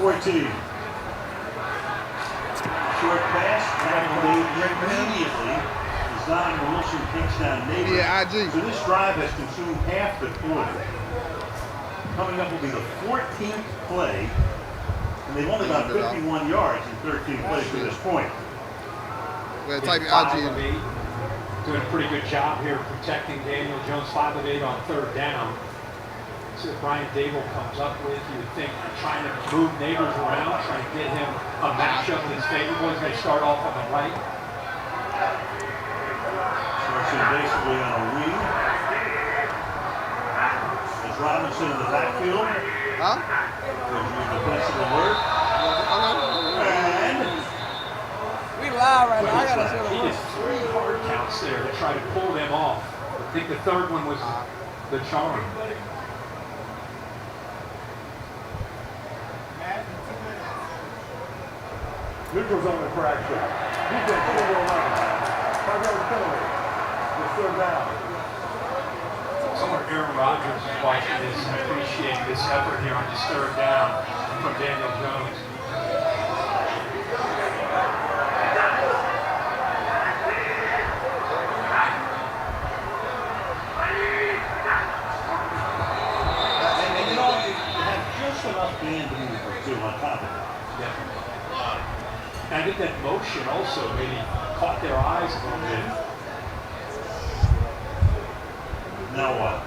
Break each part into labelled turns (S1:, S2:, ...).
S1: 14. Short pass, immediately. Zion Wilson takes down Neighbors.
S2: Yeah, IG.
S1: So this drive has consumed half the quarter. Coming up will be the 14th play, and they've only got 51 yards in 13 plays to this point.
S2: Well, type
S3: Five
S2: IG.
S3: of 8. Doing a pretty good job here protecting Daniel Jones. 5 of 8 on third down. See what Brian Dable comes up with. You would think trying to move Neighbors around, trying to get him a matchup that's favorable. He's going to start off on the right.
S1: Starts in basically on a wing. As Robinson in the backfield.
S2: Huh?
S1: Defensive alert. And
S4: We live right now. I gotta show
S3: He
S4: them.
S3: did 3 hard counts there to try to pull them off. I think the third one was the charm.
S5: Neutral zone infraction. Defense over 11. 5-yard penalty. It's third down.
S3: Somewhere Aaron Rodgers is watching this and appreciating this effort here on this third down from Daniel Jones.
S1: you know, you have just enough band maneuver too on top of it.
S3: Yeah. And I think that motion also maybe caught their eyes a little bit.
S1: Now what?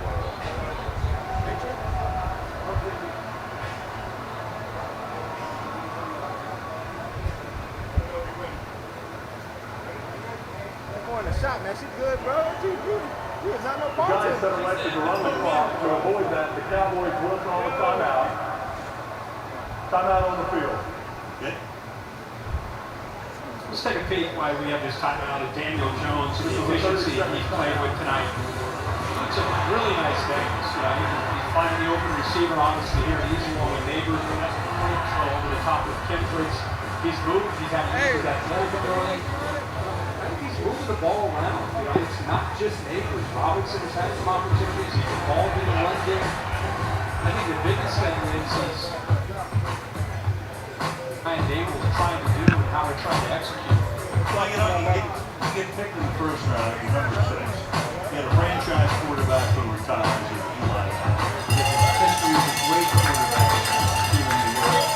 S4: Going to shot, man. She good, bro. You was not no
S5: The Giants
S4: bartender.
S5: have elected to run the clock to avoid that. The Cowboys will call a timeout. Timeout on the field.
S1: Okay.
S3: Let's take a peek why we have this timeout of Daniel Jones and the efficiency he's playing with tonight. It's a really nice thing. He's finding the open receiver, obviously here, an easy one with Neighbors, and that's over the top of Kendricks. He's moved, he's had his athletic ability. I think he's moving the ball around. It's not just Neighbors. Robinson has had some opportunities. He's involved in the run game. I think the biggest thing is he's Brian Dable is trying to do and how they're trying to execute.
S1: Well, you know, you get picked in the first round, if you remember 6. You had a franchise quarterback who retires in Eli. History of a great quarterback here in New York.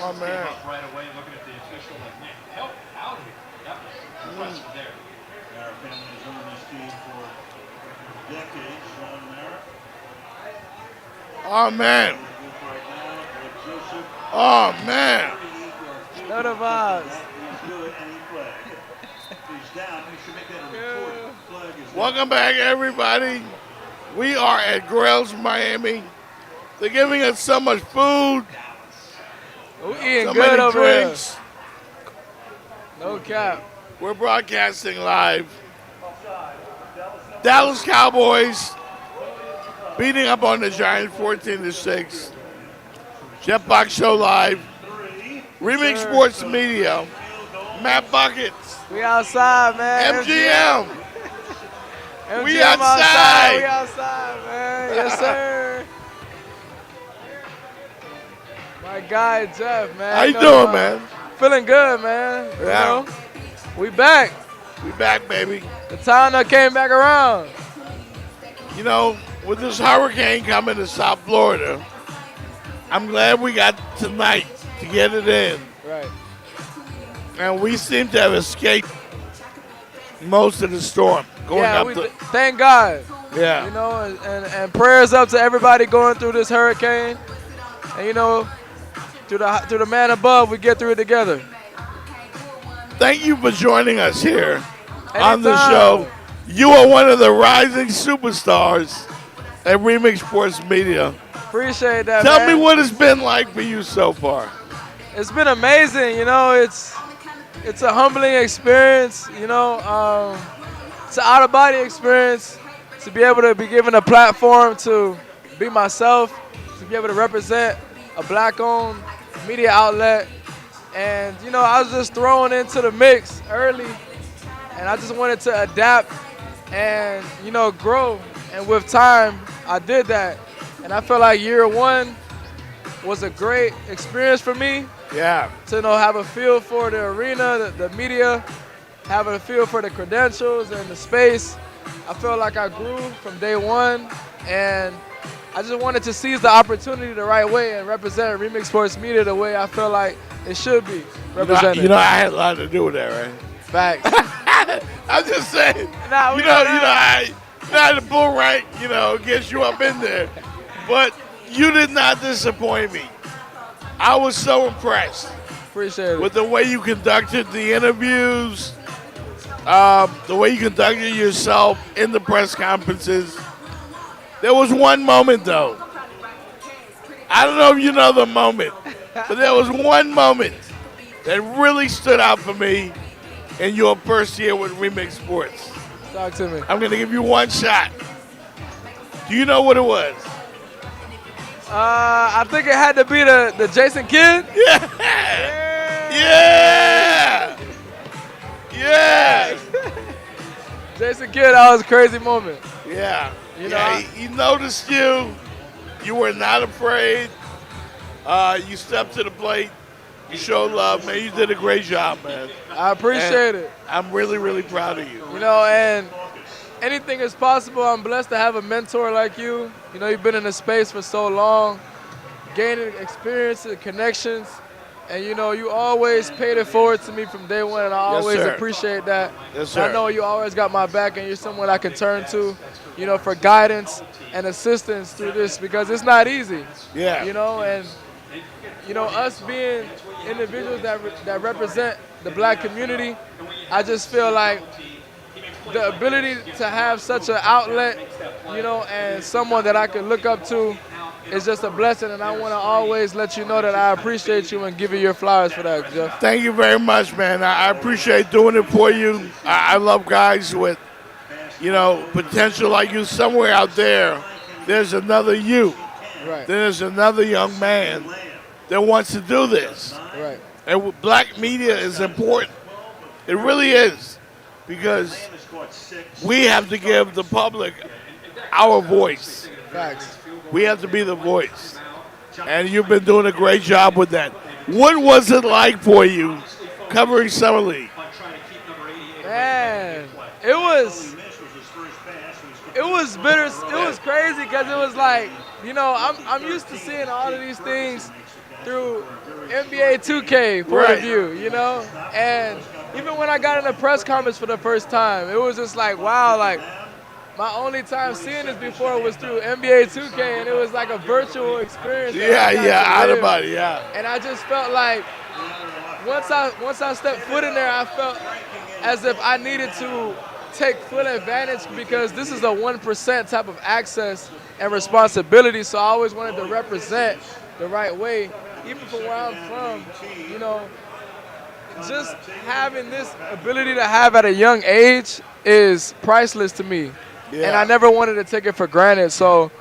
S2: Oh, man.
S3: Right away, looking at the official, like, man, help out here. That was impressive there.
S1: Our family has owned this team for decades. Sean Mara.
S2: Oh, man. Oh, man.
S4: No the vibes.
S2: Welcome back, everybody. We are at Grails, Miami. They're giving us so much food.
S4: We eating
S2: So
S4: good
S2: many
S4: over
S2: drinks.
S4: here. No cap.
S2: We're broadcasting live. Dallas Cowboys beating up on the Giants 14-6. Jetbox Show Live. Remix Sports Media. Matt Buckets.
S4: We outside, man.
S2: MGM.
S4: MGM
S2: We outside.
S4: We outside, man. Yes, sir. My guy, Jeff, man.
S2: How you doing, man?
S4: Feeling good, man.
S2: Yeah.
S4: You know, we back.
S2: We back, baby.
S4: The town that came back around.
S2: You know, with this hurricane coming to South Florida, I'm glad we got tonight to get it in.
S4: Right.
S2: And we seem to have escaped most of the storm. Going
S4: Yeah,
S2: up to,
S4: thank God.
S2: Yeah.
S6: You know, and prayers up to everybody going through this hurricane. And you know, through the man above, we get through it together.
S2: Thank you for joining us here on the
S6: Anytime.
S2: show. You are one of the rising superstars at Remix Sports Media.
S6: Appreciate that.
S2: Tell
S6: man.
S2: me what it's been like for you so far.
S6: It's been amazing. You know, it's a humbling experience. You know, it's an out of body experience to be able to be given a platform to be myself, to be able to represent a black-owned media outlet. And, you know, I was just thrown into the mix early, and I just wanted to adapt and, you know, grow. And with time, I did that. And I feel like year one was a great experience for me
S2: Yeah.
S6: to, you know, have a feel for the arena, the media, having a feel for the credentials and the space. I feel like I grew from day one, and I just wanted to seize the opportunity the right way and represent Remix Sports Media the way I feel like it should be represented.
S2: You know, I had a lot to do with that, right?
S6: Facts.
S2: I'm just saying.
S6: Nah, we
S2: you know,
S6: know
S2: I not the bull rank, you know, gets you up in there. But you did not disappoint me. I was so impressed
S6: Appreciate it.
S2: with the way you conducted the interviews, the way you conducted yourself in the press conferences. There was one moment, though. I don't know if you know the moment, but there was one moment that really stood out for me in your first year with Remix Sports.
S6: Talk to me.
S2: I'm going to give you one shot. Do you know what it was?
S6: I think it had to be the Jason Kidd.
S2: Yeah! Yeah! Yeah!
S6: Jason Kidd, that was a crazy moment.
S2: Yeah.
S6: You know,
S2: Yeah, he noticed you. You were not afraid. You stepped to the plate. You showed love, man. You did a great job, man.
S6: I appreciate it.
S2: I'm really, really proud of you.
S6: You know, and anything is possible. I'm blessed to have a mentor like you. You know, you've been in the space for so long, gaining experience and connections. And, you know, you always paid it forward to me from day one, and I
S2: Yes,
S6: always
S2: sir.
S6: appreciate that.
S2: Yes,
S6: And I
S2: sir.
S6: know you always got my back, and you're someone I can turn to, you know, for guidance and assistance through this, because it's not easy.
S2: Yeah.
S6: You know, and, you know, us being individuals that represent the black community, I just feel like the ability to have such an outlet, you know, and someone that I could look up to is just a blessing, and I want to always let you know that I appreciate you and give you your flowers for that, Jeff.
S2: Thank you very much, man. I appreciate doing it for you. I love guys with, you know, potential like you. Somewhere out there, there's another you.
S6: Right,
S2: There's another young man that wants to do this.
S6: right.
S2: And black media is important. It really is. Because we have to give the public our voice.
S6: Facts.
S2: We have to be the voice. And you've been doing a great job with that. What was it like for you covering Summer League?
S6: Man, it was bitter. It was crazy because it was like, you know, I'm used to seeing all of these things through NBA 2K point
S2: Right.
S6: of view, you know? And even when I got in the press conference for the first time, it was just like, wow, like, my only time seeing this before was through NBA 2K, and it was like a virtual experience. that I got to
S2: Out of
S6: live.
S2: body, yeah.
S6: And I just felt like once I stepped foot in there, I felt as if I needed to take full advantage, because this is a 1% type of access and responsibility. So I always wanted to represent the right way, even from where I'm from. You know, just having this ability to have at a young age is priceless to me.
S2: Yeah.
S6: And I never wanted to take it for granted. So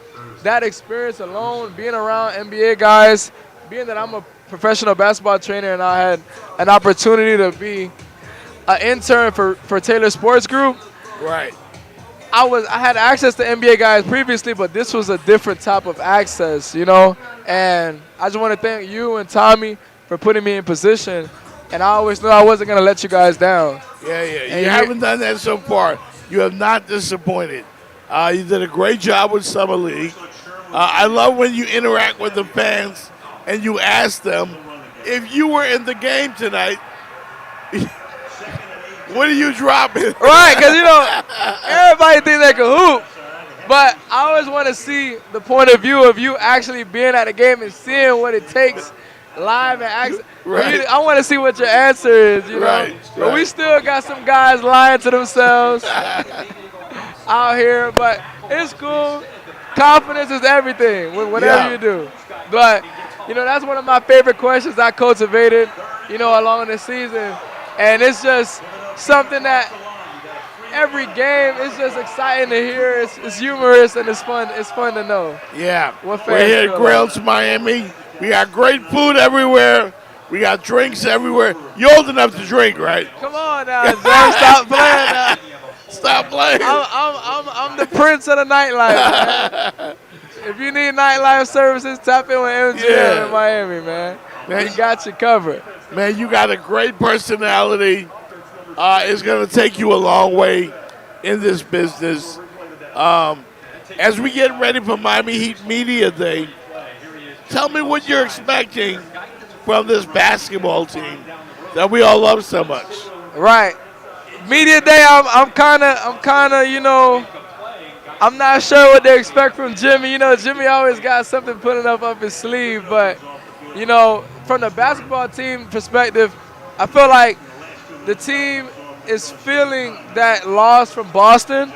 S6: that experience alone, being around NBA guys, being that I'm a professional basketball trainer and I had an opportunity to be an intern for Taylor Sports Group,
S2: Right.
S6: I had access to NBA guys previously, but this was a different type of access, you know? And I just want to thank you and Tommy for putting me in position. And I always knew I wasn't going to let you guys down.
S2: Yeah.
S6: And
S2: You haven't done that so far. You have not disappointed. You did a great job with Summer League. I love when you interact with the fans and you ask them, if you were in the game tonight, what are you dropping?
S6: Right, because, you know, everybody thinks they can hoop. But I always want to see the point of view of you actually being at a game and seeing what it takes live and actually.
S2: Right.
S6: I want to see what your answer is, you know.
S2: Right,
S6: But we
S2: right.
S6: still got some guys lying to themselves out here, but it's cool. Confidence is everything, whatever
S2: Yeah.
S6: you do. But, you know, that's one of my favorite questions I cultivated, you know, along the season. And it's just something that every game is just exciting to hear. It's humorous and it's fun. It's fun to know.
S2: Yeah.
S6: What
S2: We're
S6: fans
S2: here
S6: feel
S2: at
S6: like.
S2: Grails, Miami. We got great food everywhere. We got drinks everywhere. You're old enough to drink, right?
S6: Come on now, Jim. Stop playing now.
S2: Stop playing.
S6: I'm the prince of the nightlife, man. If you need nightlife services, tap in with MGM
S2: Yeah.
S6: in Miami, man.
S2: Man.
S6: We got you covered.
S2: Man, you got a great personality. It's going to take you a long way in this business. As we get ready for Miami Heat Media Day, tell me what you're expecting from this basketball team that we all love so much.
S6: Right. Media day, I'm kind of, you know, I'm not sure what they expect from Jimmy. You know, Jimmy always got something putting up his sleeve. But, you know, from the basketball team perspective, I feel like the team is feeling that loss from Boston,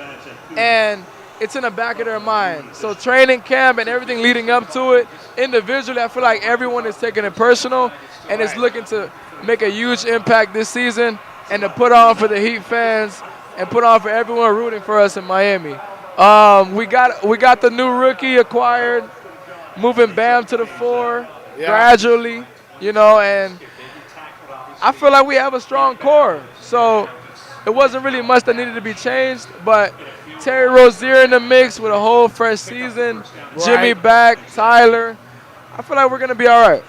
S6: and it's in the back of their mind. So training camp and everything leading up to it, individually, I feel like everyone is taking it personal and is looking to make a huge impact this season and to put on for the Heat fans and put on for everyone rooting for us in Miami. We got the new rookie acquired, moving Bam to the 4 gradually, you know, and I feel like we have a strong core. So it wasn't really much that needed to be changed, but Terry Rozier in the mix with a whole fresh season, Jimmy back, Tyler. I feel like we're going to be all right.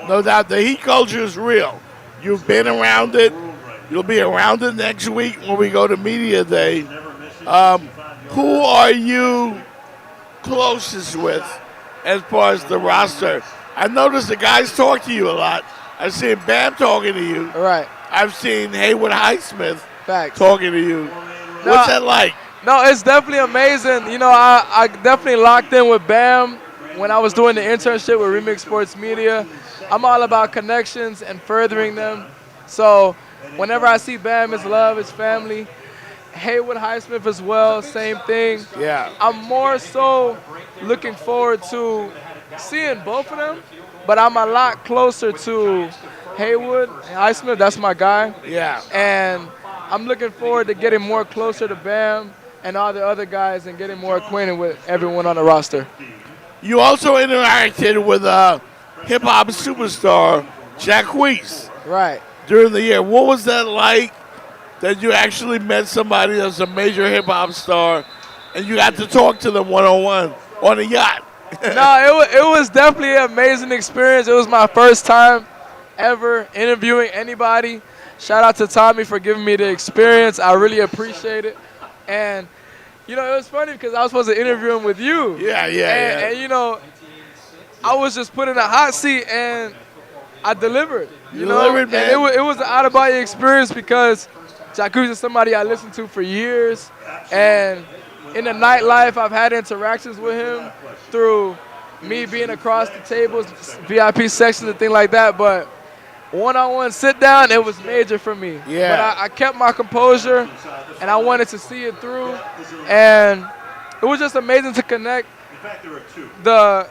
S2: No doubt, the Heat culture is real. You've been around it. You'll be around it next week when we go to Media Day. Who are you closest with as far as the roster? I noticed the guys talk to you a lot. I've seen Bam talking to you.
S6: All right.
S2: I've seen Haywood Highsmith
S6: Facts.
S2: talking to you. What's that like?
S6: No, it's definitely amazing. You know, I definitely locked in with Bam when I was doing the internship with Remix Sports Media. I'm all about connections and furthering them. So whenever I see Bam, it's love, it's family. Haywood Highsmith as well, same thing.
S2: Yeah.
S6: I'm more so looking forward to seeing both of them, but I'm a lot closer to Haywood and Highsmith. That's my guy.
S2: Yeah.
S6: And I'm looking forward to getting more closer to Bam and all the other guys and getting more acquainted with everyone on the roster.
S2: You also interacted with hip-hop superstar Jacquees
S6: Right.
S2: during the year. What was that like that you actually met somebody that's a major hip-hop star and you got to talk to them one-on-one on a yacht?
S6: No, it was definitely an amazing experience. It was my first time ever interviewing anybody. Shout out to Tommy for giving me the experience. I really appreciate it. And, you know, it was funny because I was supposed to interview him with you.
S2: Yeah.
S6: And, you know, I was just put in a hot seat and I delivered. You know,
S2: Delivered, man.
S6: and it was an out-of-body experience because Jacquees is somebody I listened to for years. And in the nightlife, I've had interactions with him through me being across the tables, VIP sections and things like that. But one-on-one sit-down, it was major for me.
S2: Yeah.
S6: But I kept my composure, and I wanted to see it through. And it was just amazing to connect the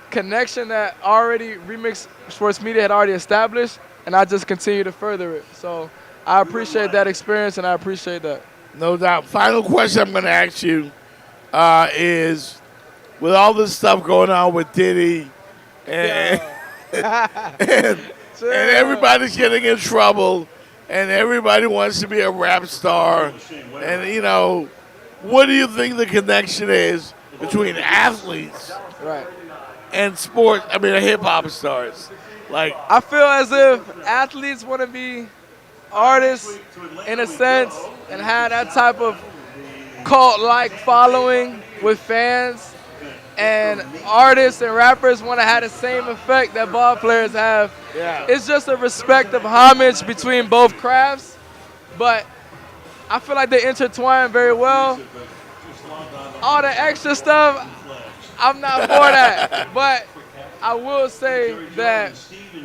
S6: connection that already Remix Sports Media had already established, and I just continue to further it. So I appreciate that experience, and I appreciate that.
S2: No doubt. Final question I'm going to ask you is, with all this stuff going on with Diddy and everybody's getting in trouble and everybody wants to be a rap star, and, you know, what do you think the connection is between athletes
S6: Right.
S2: and sport, hip-hop stars? Like,
S6: I feel as if athletes want to be artists in a sense and have that type of cult-like following with fans, and artists and rappers want to have the same effect that ball players have.
S2: Yeah.
S6: It's just a respect of homage between both crafts, but I feel like they intertwine very well. all the extra stuff, I'm not for that. But I will say that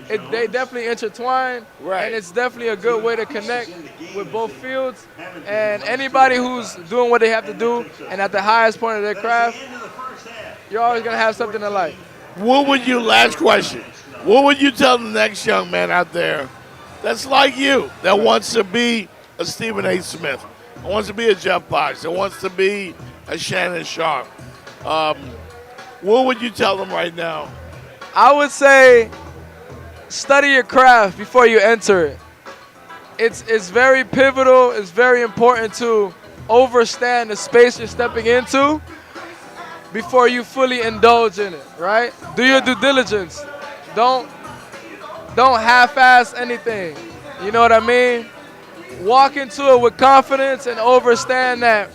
S6: they definitely intertwine,
S2: Right.
S6: and it's definitely a good way to connect with both fields. And anybody who's doing what they have to do and at the highest point of their craft, you're always gonna have something to like.
S2: What would you, last question, what would you tell the next young man out there that's like you, that wants to be a Stephen A. Smith, that wants to be a Jeff Fox, that wants to be a Shannon Sharp? What would you tell them right now?
S6: I would say study your craft before you enter it. It's very pivotal. It's very important to understand the space you're stepping into before you fully indulge in it, right? Do your due diligence. Don't half-ass anything. You know what I mean? Walk into it with confidence and understand that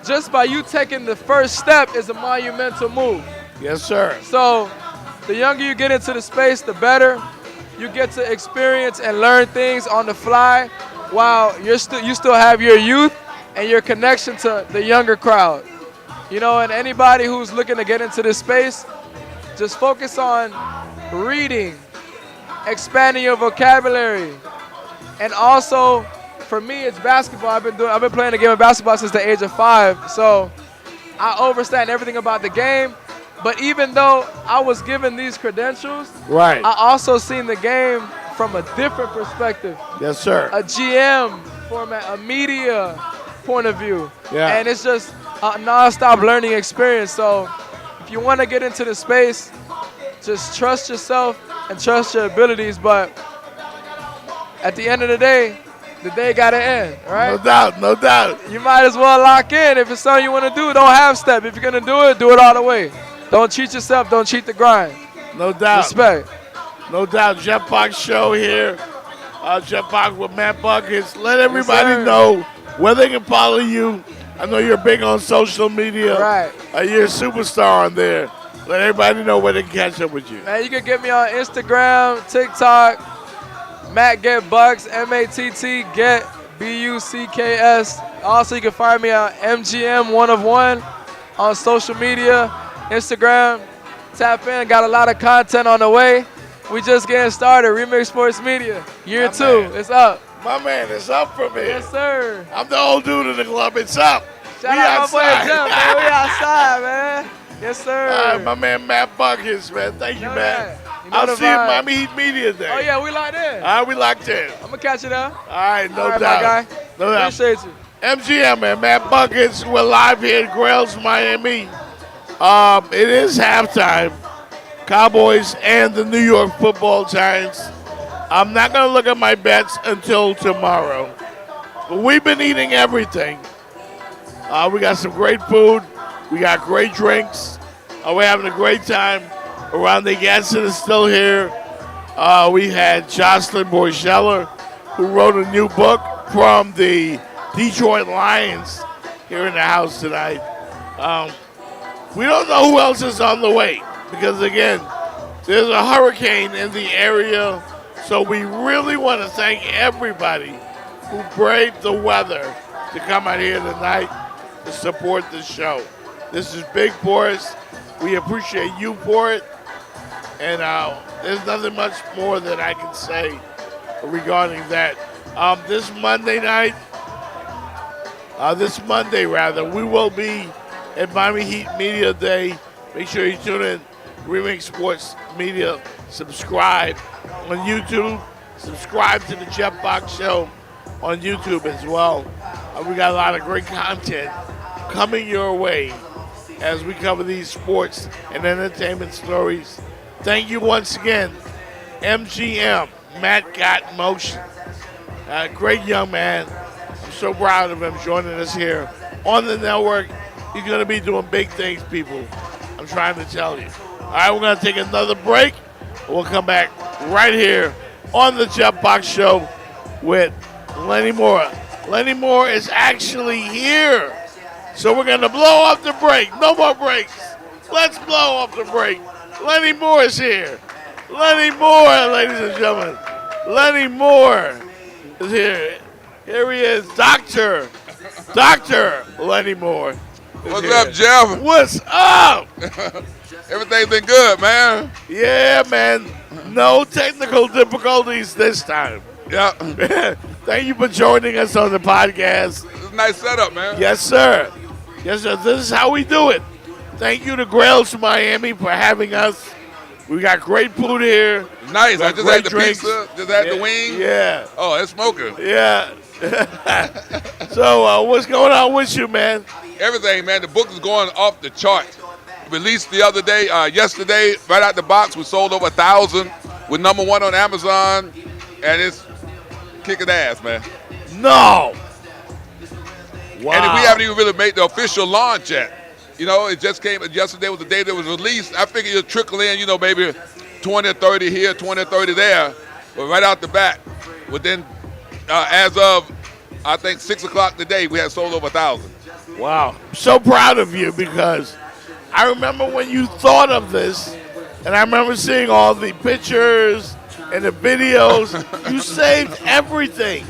S6: just by you taking the first step is a monumental move.
S2: Yes, sir.
S6: So the younger you get into the space, the better. You get to experience and learn things on the fly while you still have your youth and your connection to the younger crowd. You know, and anybody who's looking to get into this space, just focus on reading, expanding your vocabulary, and also, for me, it's basketball. I've been playing the game of basketball since the age of 5, so I understand everything about the game. But even though I was given these credentials,
S2: Right.
S6: I also seen the game from a different perspective,
S2: Yes, sir.
S6: a GM format, a media point of view.
S2: Yeah.
S6: And it's just a non-stop learning experience. So if you want to get into the space, just trust yourself and trust your abilities. But at the end of the day got to end, right?
S2: No doubt, no doubt.
S6: You might as well lock in. If it's something you want to do, don't half step. If you're going to do it all the way. Don't cheat yourself. Don't cheat the grind.
S2: No doubt.
S6: Respect.
S2: No doubt. Jeff Fox show here. Jeff Fox with Matt Buckets. Let everybody
S6: sir.
S2: know where they can follow you. I know you're big on social media.
S6: Right.
S2: You're a superstar on there. Let everybody know where they can catch up with you.
S6: Man, you can get me on Instagram, TikTok, Matt Get Bucks, M-A-T-T, Get, B-U-C-K-S. Also, you can find me on MGM 1 of 1 on social media, Instagram. Tap in, got a lot of content on the way. We just getting started. Remix Sports Media, year 2.
S2: man.
S6: It's up.
S2: My man, it's up from here.
S6: Yes, sir.
S2: I'm the old dude in the club. It's up.
S6: Shout
S2: We
S6: out my boy
S2: outside.
S6: Jeff, man. We outside, man. Yes, sir.
S2: All right, my man Matt Buckets, man. Thank you,
S6: Know
S2: man.
S6: that. You know
S2: I'll
S6: the
S2: see you at
S6: vibe.
S2: Miami Heat Media Day.
S6: Oh, yeah, we locked in.
S2: All right, we locked in.
S6: I'm going to catch you there.
S2: All right, no
S6: All right,
S2: doubt.
S6: my guy.
S2: No doubt.
S6: Appreciate you.
S2: MGM, man. Matt Buckets. We're live here at Grails, Miami. It is halftime. Cowboys and the New York Football Giants. I'm not going to look at my bets until tomorrow. But we've been eating everything. We got some great food. We got great drinks. We're having a great time. Ronde Gasson is still here. We had Jocelyn Borgeller, who wrote a new book from the Detroit Lions, here in the house tonight. We don't know who else is on the way because, again, there's a hurricane in the area. So we really want to thank everybody who braved the weather to come out here tonight to support the show. This is big for us. We appreciate you for it. And there's nothing much more that I can say regarding that. This Monday, we will be at Miami Heat Media Day. Make sure you tune in. Remix Sports Media. Subscribe on YouTube. Subscribe to the Jeff Fox Show on YouTube as well. We got a lot of great content coming your way as we cover these sports and entertainment stories. Thank you once again, MGM, Matt Got Motion. Great young man. I'm so proud of him joining us here on the network. He's going to be doing big things, people. I'm trying to tell you. All right, we're going to take another break. We'll come back right here on the Jeff Fox Show with Lenny Moore. Lenny Moore is actually here. So we're going to blow off the break. No more breaks. Let's blow off the break. Lenny Moore is here. Lenny Moore, ladies and gentlemen. Lenny Moore is here. Here he is, Dr. Lenny Moore
S7: What's up, Jeff?
S2: What's up?
S7: Everything's been good, man.
S2: Yeah, man. No technical difficulties this time.
S7: Yeah.
S2: Thank you for joining us on the podcast.
S7: It's a nice setup, man.
S2: Yes, sir. Yes, sir. This is how we do it. Thank you to Grails from Miami for having us. We got great food here.
S7: Nice. I just
S2: great
S7: had the
S2: drinks.
S7: pizza, just had the wing.
S2: Yeah.
S7: Oh, it's smoking.
S2: Yeah. So, what's going on with you, man?
S7: Everything, man. The book is going off the charts. Released the other day, yesterday, right out the box. We sold over 1,000. We're #1 on Amazon, and it's kicking ass, man.
S2: No. Wow.
S7: And we haven't even really made the official launch yet. You know, it just came. Yesterday was the day that it was released. I figured it'll trickle in, you know, maybe 20 or 30 here, 20 or 30 there. But right out the back, within, as of, I think, 6 o'clock today, we had sold over 1,000.
S2: Wow. I'm so proud of you because I remember when you thought of this, and I remember seeing all the pictures and the videos. You saved everything.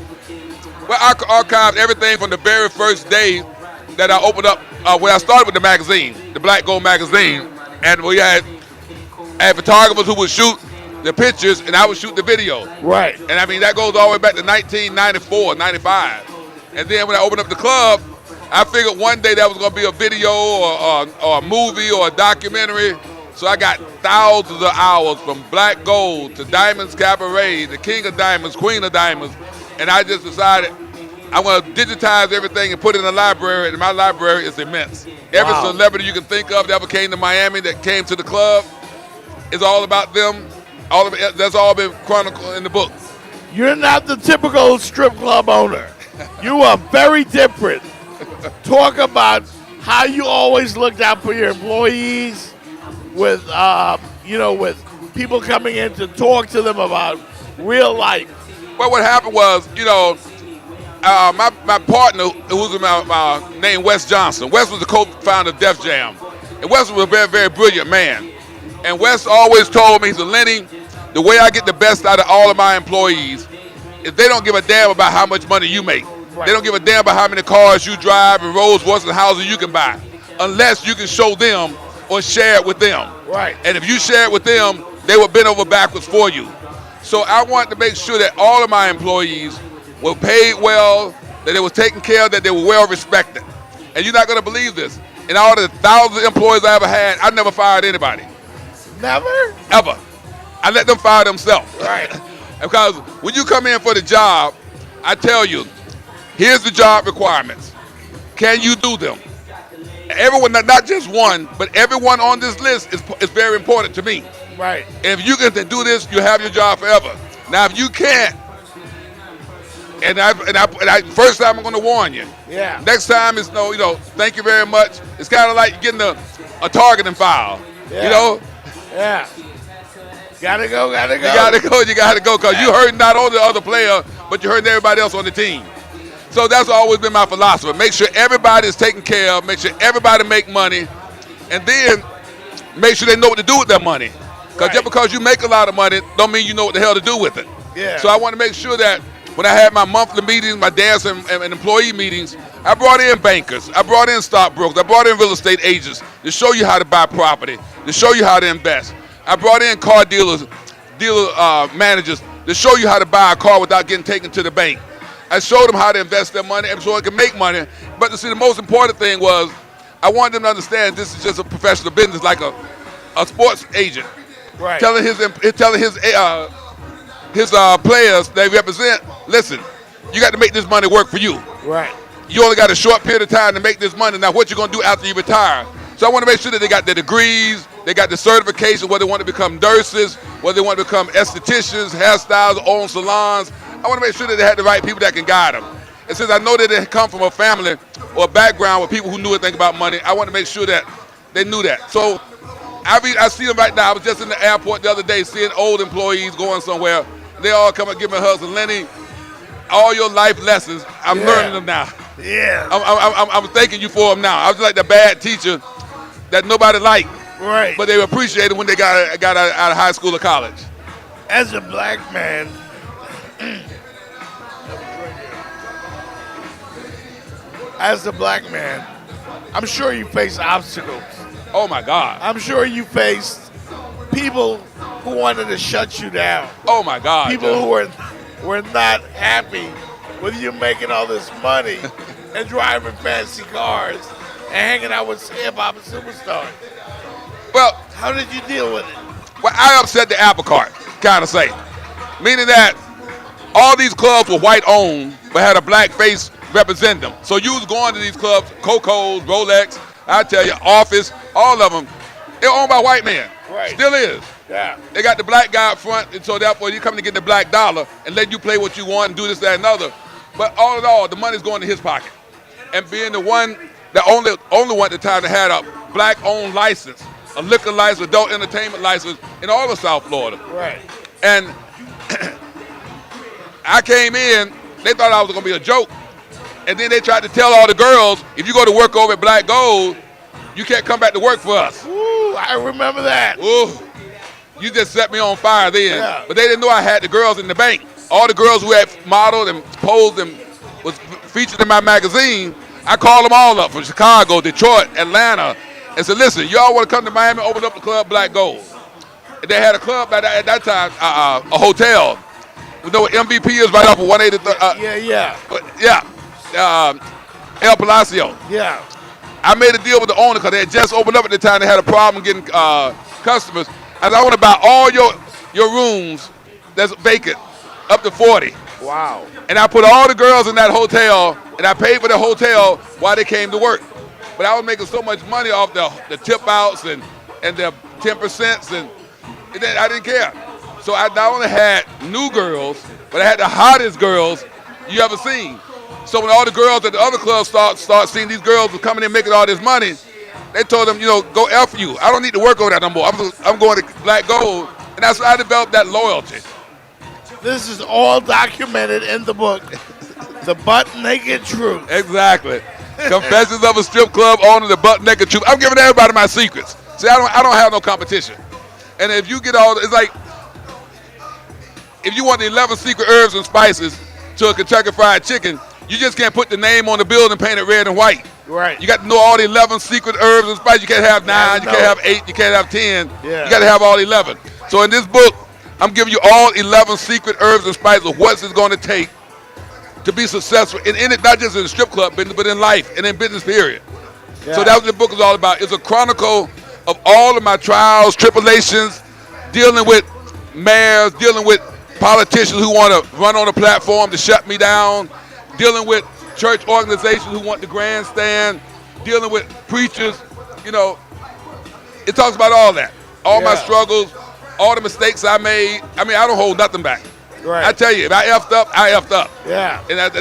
S7: Well, I archived everything from the very first day that I opened up, when I started with the magazine, the Black Gold magazine, and we had photographers who would shoot the pictures, and I would shoot the video.
S2: Right.
S7: And I mean, that goes all the way back to 1994, 95. And then when I opened up the club, I figured one day that was going to be a video or a movie or a documentary. So I got thousands of hours from Black Gold to Diamonds Cabaret, the King of Diamonds, Queen of Diamonds. And I just decided I'm going to digitize everything and put it in a library, and my library is immense. Every celebrity you can think of that ever came to Miami, that came to the club, is all about them. All of it, that's all been chronicled in the book.
S2: You're not the typical strip club owner. You are very different. Talk about how you always looked out for your employees with, with people coming in to talk to them about real life.
S7: Well, what happened was, my partner, who's my name, Wes Johnson. Wes was the co-founder of Def Jam. And Wes was a very, very brilliant man. And Wes always told me, he said, Lenny, the way I get the best out of all of my employees is they don't give a damn about how much money you make. Right. They don't give a damn about how many cars you drive and Rolls Royces and houses you can buy, unless you can show them or share it with them.
S2: Right.
S7: And if you share it with them, they will bend over backwards for you. So I wanted to make sure that all of my employees were paid well, that they were taken care of, that they were well respected. And you're not going to believe this. In all the thousands of employees I ever had, I never fired anybody.
S2: Never?
S7: Ever. I let them fire themselves.
S2: Right.
S7: Because when you come in for the job, I tell you, here's the job requirements. Can you do them? Everyone, not just one, but everyone on this list is very important to me.
S2: Right.
S7: And if you can do this, you have your job forever. Now, if you can't, and I first time I'm going to warn you.
S2: Yeah.
S7: Next time is thank you very much. It's kind of like getting a targeting file.
S2: Yeah. Yeah. Gotta go.
S7: You gotta go, because you hurt not only the other player, but you hurt everybody else on the team. So that's always been my philosophy. Make sure everybody is taken care of, make sure everybody make money, and then make sure they know what to do with their money. Because just because you make a lot of money don't mean you know what the hell to do with it.
S2: Yeah.
S7: So I want to make sure that when I had my monthly meetings, my dance and employee meetings, I brought in bankers, I brought in stockbrokers, I brought in real estate agents to show you how to buy property, to show you how to invest. I brought in car dealer managers to show you how to buy a car without getting taken to the bank. I showed them how to invest their money and so they can make money. But the most important thing was I wanted them to understand this is just a professional business, like a sports agent.
S2: Right.
S7: Telling his players they represent, listen, you got to make this money work for you.
S2: Right.
S7: You only got a short period of time to make this money. Now, what you going to do after you retire? So I want to make sure that they got their degrees, they got the certification, whether they want to become nurses, whether they want to become estheticians, hairstylists, own salons. I want to make sure that they had the right people that can guide them. And since I know that they come from a family or a background with people who knew anything about money, I want to make sure that they knew that. So I see them right now. I was just in the airport the other day seeing old employees going somewhere. They all come and give me a hug. Lenny, all your life lessons, I'm learning them now.
S2: Yeah.
S7: I'm thanking you for them now. I was like the bad teacher that nobody liked.
S2: Right.
S7: But they appreciated when they got out of high school or college.
S2: As a black man, I'm sure you faced obstacles.
S7: Oh my God.
S2: I'm sure you faced people who wanted to shut you down.
S7: Oh my God.
S2: People
S7: Joe.
S2: who were not happy with you making all this money and driving fancy cars and hanging out with hip-hop superstars.
S7: Well,
S2: How did you deal with it?
S7: well, I upset the apple cart, kind of say. Meaning that all these clubs were white owned, but had a black face representing them. So you was going to these clubs, Coco's, Rolex, I tell you, Office, all of them, they're owned by white men.
S2: Right.
S7: Still is.
S2: Yeah.
S7: They got the black guy up front, and so therefore you come to get the black dollar and let you play what you want and do this, that, and other. But all in all, the money's going to his pocket. And being the only one at the time that had a black-owned license, a liquor license, adult entertainment license in all of South Florida.
S2: Right.
S7: And I came in, they thought I was going to be a joke. And then they tried to tell all the girls, if you go to work over at Black Gold, you can't come back to work for us.
S2: Ooh, I remember that.
S7: Ooh, you just set me on fire then.
S2: Yeah.
S7: But they didn't know I had the girls in the bank. All the girls who had modeled and posed and was featured in my magazine, I called them all up from Chicago, Detroit, Atlanta, and said, listen, y'all want to come to Miami, open up the club Black Gold. And they had a club at that time, a hotel. You know what MVP is right off of 183? El Palacio.
S2: Yeah.
S7: I made a deal with the owner because they had just opened up at the time. They had a problem getting customers. I said, I want to buy all your rooms that's vacant, up to 40.
S2: Wow.
S7: And I put all the girls in that hotel, and I paid for the hotel while they came to work. But I was making so much money off the tip outs and the 10%, and then I didn't care. So I not only had new girls, but I had the hottest girls you ever seen. So when all the girls at the other clubs start seeing these girls were coming in making all this money, they told them, go F you. I don't need to work over that no more. I'm going to Black Gold. And that's why I developed that loyalty.
S2: This is all documented in the book, The Butt Naked Truth.
S7: Exactly. Confessions of a Strip Club Owner, The Butt Naked Truth. I'm giving everybody my secrets. See, I don't have no competition. And if you get it's like, if you want the 11 secret herbs and spices to a Kentucky Fried Chicken, you just can't put the name on the building and paint it red and white.
S2: Right.
S7: You got to know all the 11 secret herbs and spices. You can't have 9, you can't have 8, you can't have 10.
S2: Yeah.
S7: You got to have all 11. So in this book, I'm giving you all 11 secret herbs and spices of what it's going to take to be successful in it, not just in the strip club business, but in life and in business period.
S2: Yeah.
S7: So that's what the book is all about. It's a chronicle of all of my trials, tribulations, dealing with mayors, dealing with politicians who want to run on a platform to shut me down, dealing with church organizations who want the grandstand, dealing with preachers. It talks about all that. All my struggles, all the mistakes I made. I mean, I don't hold nothing back.
S2: Right.
S7: I tell you, if I effed up, I effed up.
S2: Yeah.
S7: And that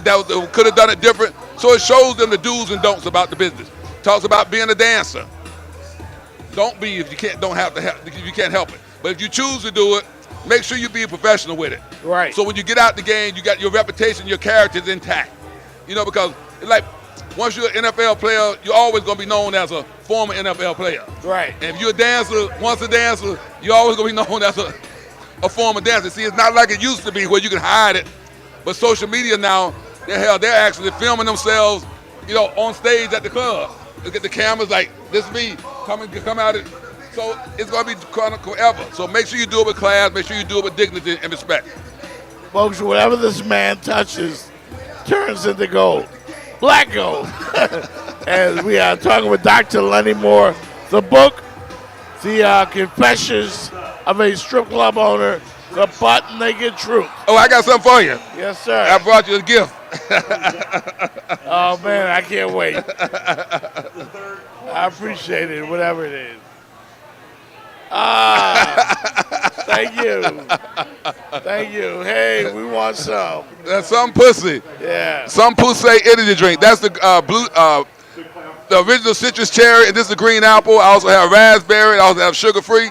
S7: could have done it different. So it shows them the do's and don'ts about the business. Talks about being a dancer. Don't be if you can't help it. But if you choose to do it, make sure you be a professional with it.
S2: Right.
S7: So when you get out the game, you got your reputation, your character is intact. Because it's like once you're an NFL player, you're always going to be known as a former NFL player.
S2: Right.
S7: And if you're a dancer, once a dancer, you're always going to be known as a former dancer. See, it's not like it used to be where you can hide it. But social media now, they're actually filming themselves, on stage at the club. Look at the cameras like, this is me, come out it. So it's going to be chronicle forever. So make sure you do it with class, make sure you do it with dignity and respect.
S2: Folks, whatever this man touches turns into gold. Black gold. And we are talking with Dr. Lenny Moore. The book, The Confessions of a Strip Club Owner, The Butt Naked Truth.
S7: Oh, I got something for you.
S2: Yes, sir.
S7: I brought you a gift.
S2: Oh, man, I can't wait. I appreciate it, whatever it is. Thank you. Thank you. Hey, we want some.
S7: That's some pussy.
S2: Yeah.
S7: Some pussy energy drink. That's the the original citrus cherry, and this is the green apple. I also have raspberry. I also have sugar-free.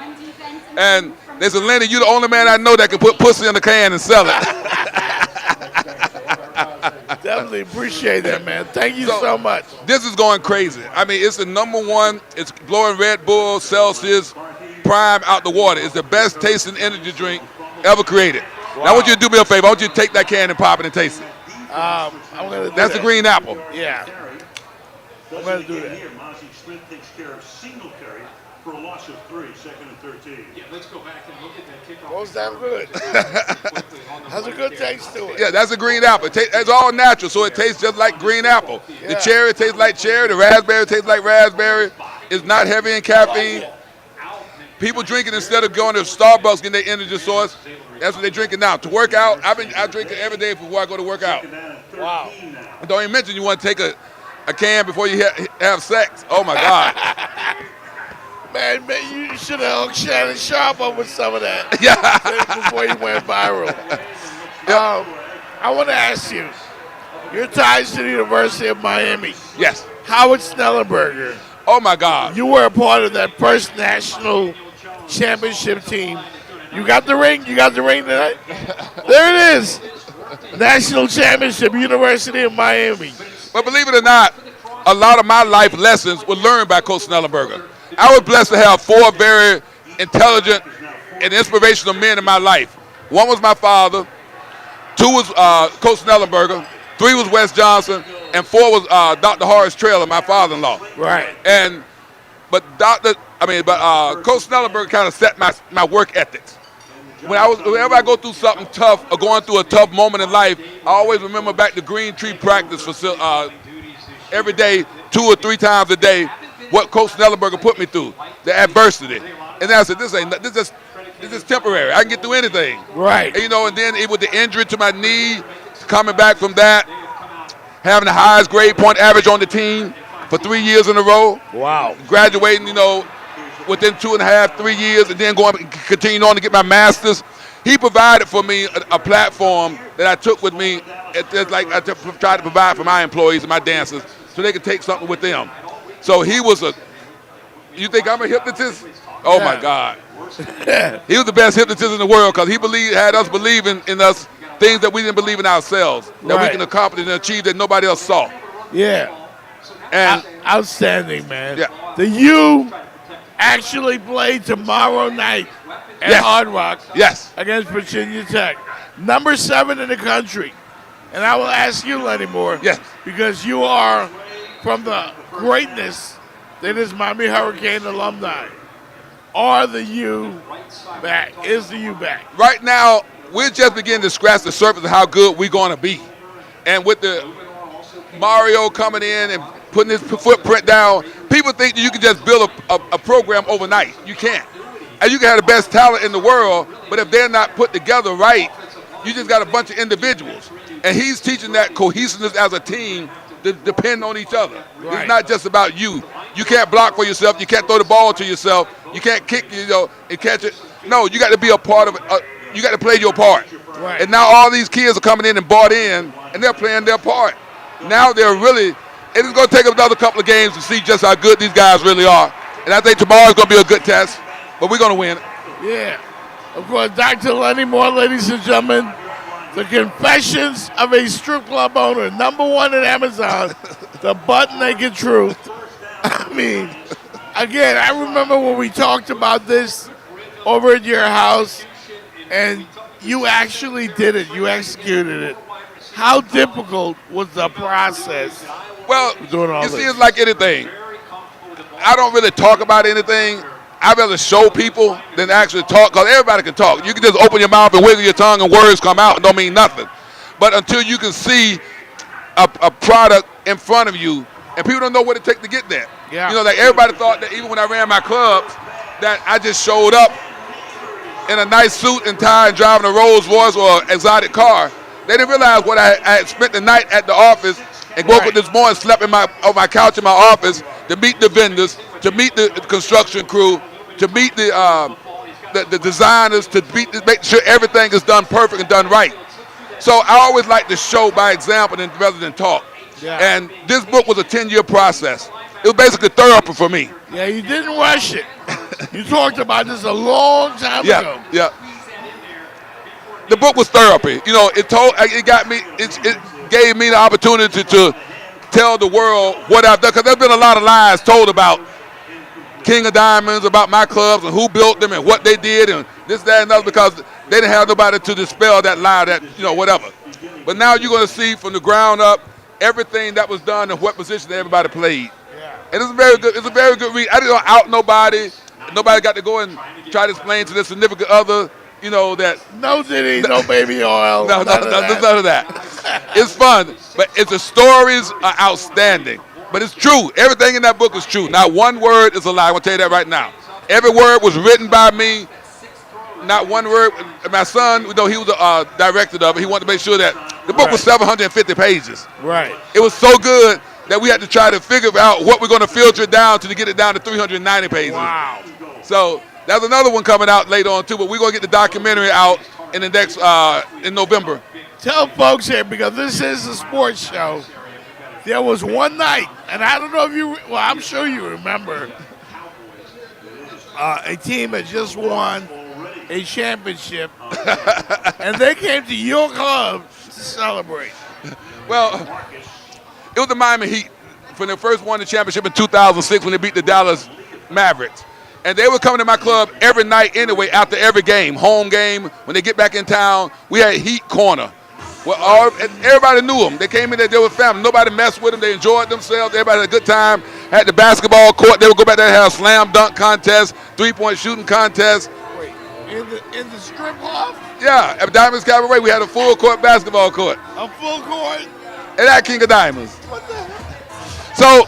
S7: And they said, Lenny, you're the only man I know that can put pussy in the can and sell it.
S2: Definitely appreciate that, man. Thank you so much.
S7: This is going crazy. I mean, it's the #1. It's blowing Red Bull, Celsius, Prime out the water. It's the best tasting energy drink ever created. Wow. Now I want you to do me a favor. I want you to take that can and pop it and taste it.
S2: I'm gonna do
S7: That's
S2: that.
S7: the green apple.
S2: Yeah. I'm going to do
S1: Again
S2: that.
S1: here, Mozzie Smith takes care of Singletary for a loss of 3, 2nd and 13.
S3: Yeah, let's go back and look at that kickoff.
S2: Goes down good. Has a good taste to it.
S7: Yeah, that's a green apple. It's all natural, so it tastes just like green apple. The cherry tastes like cherry. The raspberry tastes like raspberry. It's not heavy in caffeine. People drink it instead of going to Starbucks getting their energy source. That's what they're drinking now. To work out, I drink it every day before I go to work out.
S2: Wow.
S7: Don't even mention you want to take a can before you have sex. Oh, my God.
S2: Man, you should have hooked Shannon Sharp up with some of that.
S7: Yeah.
S2: Before he went viral. I want to ask you, your ties to the University of Miami.
S7: Yes.
S2: Howard Snellenberger.
S7: Oh, my God.
S2: You were a part of that first national championship team. You got the ring? You got the ring tonight? There it is. National championship, University of Miami.
S7: But believe it or not, a lot of my life lessons were learned by Coach Snellenberger. I was blessed to have 4 very intelligent and inspirational men in my life. 1 was my father, 2 was Coach Snellenberger, 3 was Wes Johnson, and 4 was Dr. Horace Traylor, my father-in-law.
S2: Right.
S7: But Coach Snellenberger kind of set my work ethics. Whenever I go through something tough or going through a tough moment in life, I always remember back to Green Tree practice for every day, 2 or 3 times a day, what Coach Snellenberger put me through, the adversity. And then I said, this is temporary. I can get through anything.
S2: Right.
S7: And then with the injury to my knee, coming back from that, having the highest grade point average on the team for 3 years in a row.
S2: Wow.
S7: Graduating, within 2.5, 3 years, and then continuing on to get my master's. He provided for me a platform that I took with me, like I tried to provide for my employees and my dancers, so they could take something with them. So he was you think I'm a hypnotist? Oh, my God. He was the best hypnotist in the world because he had us believing in us things that we didn't believe in ourselves, that we can accomplish and achieve that nobody else saw.
S2: Yeah.
S7: And
S2: outstanding, man.
S7: Yeah.
S2: The U actually play tomorrow night at Hard Rock against Virginia Tech. Number 7 in the country. And I will ask you, Lenny Moore, because you are from the greatness that is Miami Hurricane alumni. Are the U back? Is the U back?
S7: Right now, we're just beginning to scratch the surface of how good we're going to be. And with the Mario coming in and putting his footprint down, people think that you can just build a program overnight. You can't. And you can have the best talent in the world, but if they're not put together right, you just got a bunch of individuals. And he's teaching that cohesiveness as a team to depend on each other. Right. It's not just about you. You can't block for yourself. You can't throw the ball to yourself. You can't kick, and catch it. No, you got to be a part of it. You got to play your part. Right. And now all these kids are coming in and bought in, and they're playing their part. Now they're really, it's going to take another couple of games to see just how good these guys really are. And I think tomorrow's going to be a good test, but we're going to win.
S2: Yeah. Of course, Dr. Lenny Moore, ladies and gentlemen, the Confessions of a Strip Club Owner, #1 at Amazon, the butt-naked truth. I mean, again, I remember when we talked about this over at your house, and you actually did it. You executed it. How difficult was the process?
S7: Well,
S2: doing all
S7: you see,
S2: this?
S7: it's like anything. I don't really talk about anything. I'd rather show people than actually talk, because everybody can talk. You can just open your mouth and wiggle your tongue and words come out and don't mean nothing. But until you can see a product in front of you, and people don't know what it takes to get there.
S2: Yeah.
S7: Like everybody thought that even when I ran my clubs, that I just showed up in a nice suit and tie and driving a Rolls Royce or an exotic car. They didn't realize what I had spent the night at the office and woke up this morning, slept on my couch in my office to meet the vendors, to meet the construction crew, to meet the designers, to make sure everything is done perfect and done right. So I always like to show by example rather than talk. Yeah. And this book was a 10-year process. It was basically therapy for me.
S2: Yeah, you didn't rush it. You talked about this a long time ago.
S7: Yeah. The book was therapy. It gave me the opportunity to tell the world what I've done, because there's been a lot of lies told about King of Diamonds, about my clubs and who built them and what they did and this, that, and other, because they didn't have nobody to dispel that lie, that, whatever. But now you're going to see from the ground up everything that was done and what position everybody played.
S2: Yeah.
S7: And it's a very good. It's a very good read. I didn't out nobody. Nobody got to go and try to explain to their significant other, that.
S2: No Diddy, no baby oil.
S7: No,
S2: none of that.
S7: there's none of that. It's fun, but the stories are outstanding. But it's true. Everything in that book is true. Not one word is a lie. I'm gonna tell you that right now. Every word was written by me. Not one word. My son, he was the director of it. He wanted to make sure that the book was 750 pages.
S2: Right.
S7: It was so good that we had to try to figure out what we're going to filter it down to get it down to 390 pages.
S2: Wow.
S7: So there's another one coming out later on too, but we're going to get the documentary out in the next in November.
S2: Tell folks here, because this is a sports show, there was one night, and I don't know if I'm sure you remember, a team had just won a championship, and they came to your club to celebrate.
S7: Well, it was the Miami Heat when they first won the championship in 2006 when they beat the Dallas Mavericks. And they were coming to my club every night anyway after every game, home game. When they get back in town, we had Heat Corner. Well, everybody knew them. They came in there, they were family. Nobody messed with them. They enjoyed themselves. Everybody had a good time. Had the basketball court. They would go back there and have a slam dunk contest, three-point shooting contest.
S2: Wait, in the strip club?
S7: Yeah, at Diamonds Cabaret, we had a full court basketball court.
S2: A full court?
S7: And that King of Diamonds.
S2: What the heck?
S7: So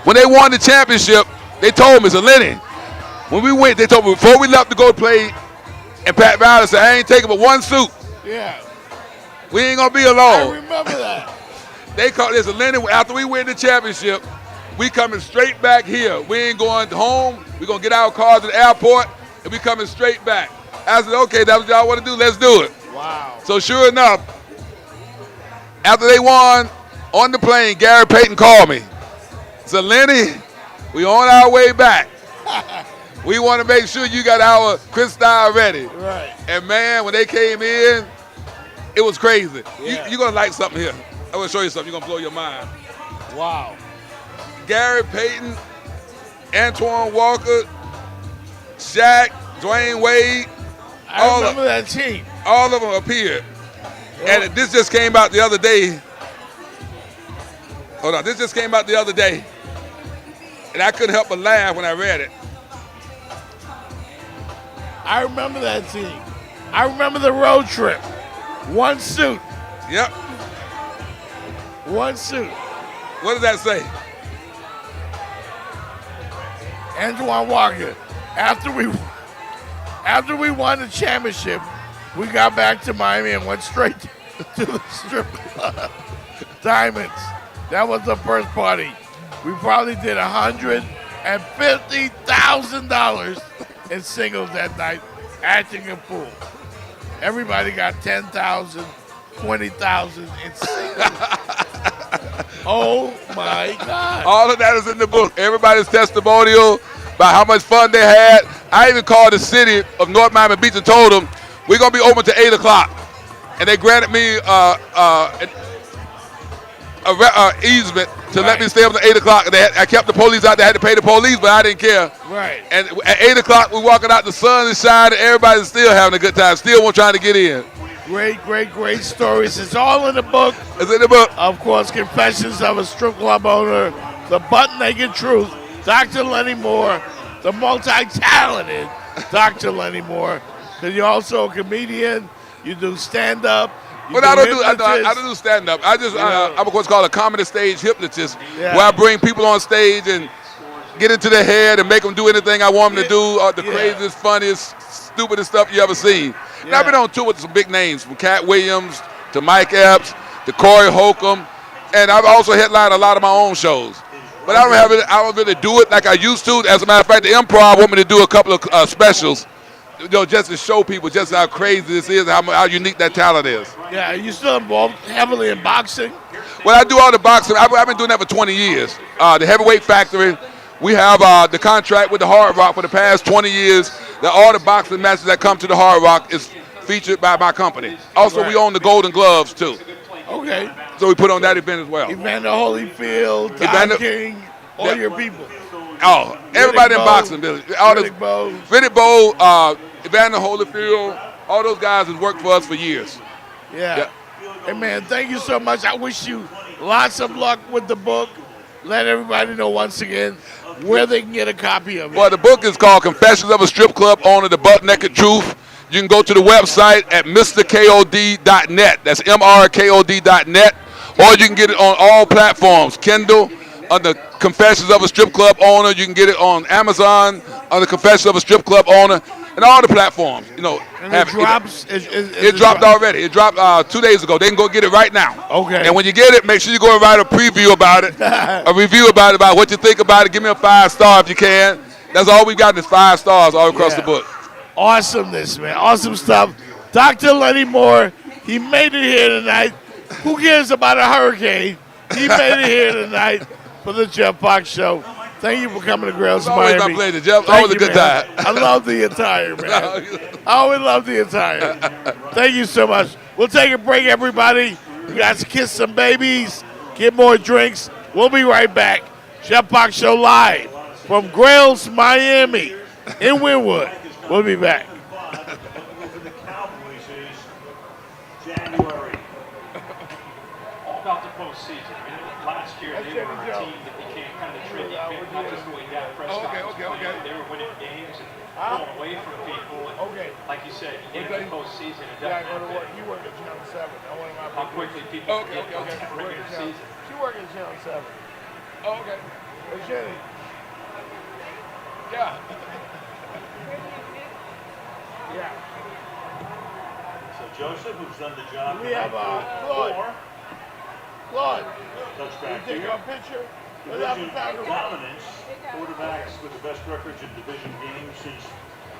S7: when they won the championship, they told me, so Lenny, when we went, they told me before we left to go play, and Pat Valley said, I ain't taking but one suit.
S2: Yeah.
S7: We ain't going to be
S2: I
S7: alone.
S2: remember that.
S7: They called this, Lenny, after we win the championship, we coming straight back here. We ain't going home. We're going to get our cars at the airport, and we coming straight back. I said, okay, that's what y'all want to do. Let's do it.
S2: Wow.
S7: So sure enough, after they won, on the plane, Gary Payton called me. Said, Lenny, we on our way back. We want to make sure you got our Cristal ready.
S2: Right.
S7: And man, when they came in, it was crazy.
S2: Yeah.
S7: You're going to like something here. I'm going to show you something. You're going to blow your mind.
S2: Wow.
S7: Gary Payton, Antoine Walker, Shaq, Dwayne Wade.
S2: I remember that team.
S7: All of them appeared. And this just came out the other day. Hold on. This just came out the other day. And I couldn't help but laugh when I read it.
S2: I remember that team. I remember the road trip. One suit.
S7: Yep.
S2: One suit.
S7: What does that say?
S2: Antoine Walker. After we won the championship, we got back to Miami and went straight to the strip club. Diamonds. That was the first party. We probably did $150,000 in singles that night, acting a fool. Everybody got 10,000, 20,000 in singles. Oh my God.
S7: All of that is in the book. Everybody's testimonial about how much fun they had. I even called the city of North Miami Beach and told them, we're going to be open to 8 o'clock. And they granted me an easement to let me stay up to 8 o'clock. I kept the police out. They had to pay the police, but I didn't care.
S2: Right.
S7: And at 8 o'clock, we're walking out, the sun is shining, everybody's still having a good time, still trying to get in.
S2: Great stories. It's all in the book.
S7: It's in the book.
S2: Of course, Confessions of a Strip Club Owner, The Butt Naked Truth, Dr. Lenny Moore, the multi-talented Dr. Lenny Moore, because you're also a comedian, you do stand-up.
S7: But I don't do stand-up. I'm what's called a comedy stage hypnotist, where I bring people on stage and get into their head and make them do anything I want them to do, the craziest, funniest, stupidest stuff you ever seen. And I've been on tour with some big names, from Cat Williams to Mike Epps to Corey Holcomb, and I've also headlined a lot of my own shows. But I don't really do it like I used to. As a matter of fact, the Improv want me to do a couple of specials, just to show people just how crazy this is, how unique that talent is.
S2: Yeah, are you still involved heavily in boxing?
S7: Well, I do all the boxing. I've been doing that for 20 years. The Heavyweight Factory, we have the contract with the Hard Rock for the past 20 years. That all the boxing matches that come to the Hard Rock is featured by my company. Also, we own the Golden Gloves, too.
S2: Okay.
S7: So we put on that event as well.
S2: Evander Holyfield, Don King, all your people.
S7: Oh, everybody in boxing, Billy.
S2: Riddick Bowe.
S7: Riddick Bowe, Evander Holyfield, all those guys have worked for us for years.
S2: Yeah. Hey, man, thank you so much. I wish you lots of luck with the book. Let everybody know once again where they can get a copy of it.
S7: Well, the book is called Confessions of a Strip Club Owner, The Butt Naked Truth. You can go to the website at mrkod.net. That's mrkod.net. Or you can get it on all platforms. Kindle, under Confessions of a Strip Club Owner. You can get it on Amazon, under Confessions of a Strip Club Owner, and all the platforms. You know,
S2: And it drops.
S7: it dropped already. It dropped 2 days ago. They can go get it right now.
S2: Okay.
S7: And when you get it, make sure you go and write a preview about it, a review about it, about what you think about it. Give me a 5-star if you can. That's all we got is 5 stars all across the book.
S2: Awesomeness, man. Awesome stuff. Dr. Lenny Moore, he made it here tonight. Who cares about a hurricane? He made it here tonight for the Jeff Fox Show. Thank you for coming to Grails,
S7: Always
S2: Miami.
S7: my pleasure, Jeff.
S2: Thank
S7: Always a
S2: you,
S7: good
S2: man.
S7: time.
S2: I love the attire, man. I always love the attire. Thank you so much. We'll take a break, everybody. You guys kiss some babies, get more drinks. We'll be right back. Jeff Fox Show live from Grails, Miami in Wynwood. We'll be back.
S1: For the Cowboys is January.
S3: All about the postseason. I mean, last year they were a team that became kind of trendy, not just the way Dak Prescott was playing. They were winning games and going away from people. And like you said, you get into the postseason, it doesn't happen.
S4: You work at Channel 7.
S3: How quickly people get that regular season.
S4: She work at Channel 7.
S2: Oh, okay.
S4: Hey, Jenny.
S2: Yeah.
S4: Yeah.
S1: So Joseph, who's done the job.
S4: We have Claude. Claude,
S1: Touchback
S4: you take
S1: here.
S4: a picture. Let's have a
S1: Division
S4: photographer.
S1: dominance. Quarterbacks with the best records in division games since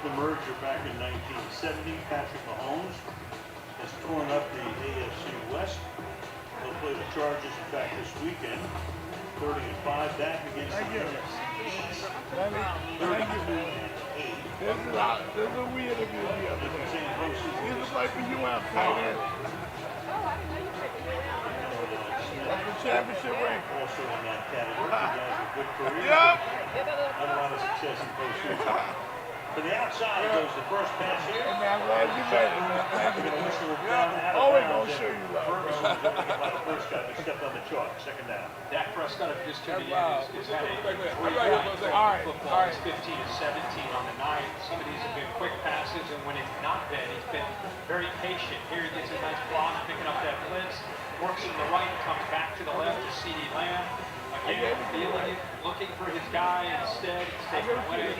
S1: the merger back in 1970. Patrick Mahomes has torn up the AFC West. They'll play the Chargers, in fact, this weekend. 30-5. Dak against the NFC East. 30-8.
S4: This is a weird interview the other day.
S1: Same postseason.
S4: This is like when you went outside. Like the championship ring.
S1: Also in that category. You guys have good careers.
S4: Yep.
S1: Not a lot of success in postseason. To the outside goes the first pass here.
S4: And I'm glad you made it, man. Thank you. Always gonna show you love, bro.
S1: Ferguson jumping in by the first guy, but stepped on the chalk. Second down.
S3: Dak Prescott, if you're just tuning in, has had a great night
S4: Alright,
S3: football.
S4: alright.
S3: He's 15 to 17 on the night. Some of these have been quick passes, and when it's not been, he's been very patient. Here he gets a nice block, picking up that blitz, works to the right, comes back to the left to C.D. Lamb. Again, feeling it, looking for his guy instead. It's taken away.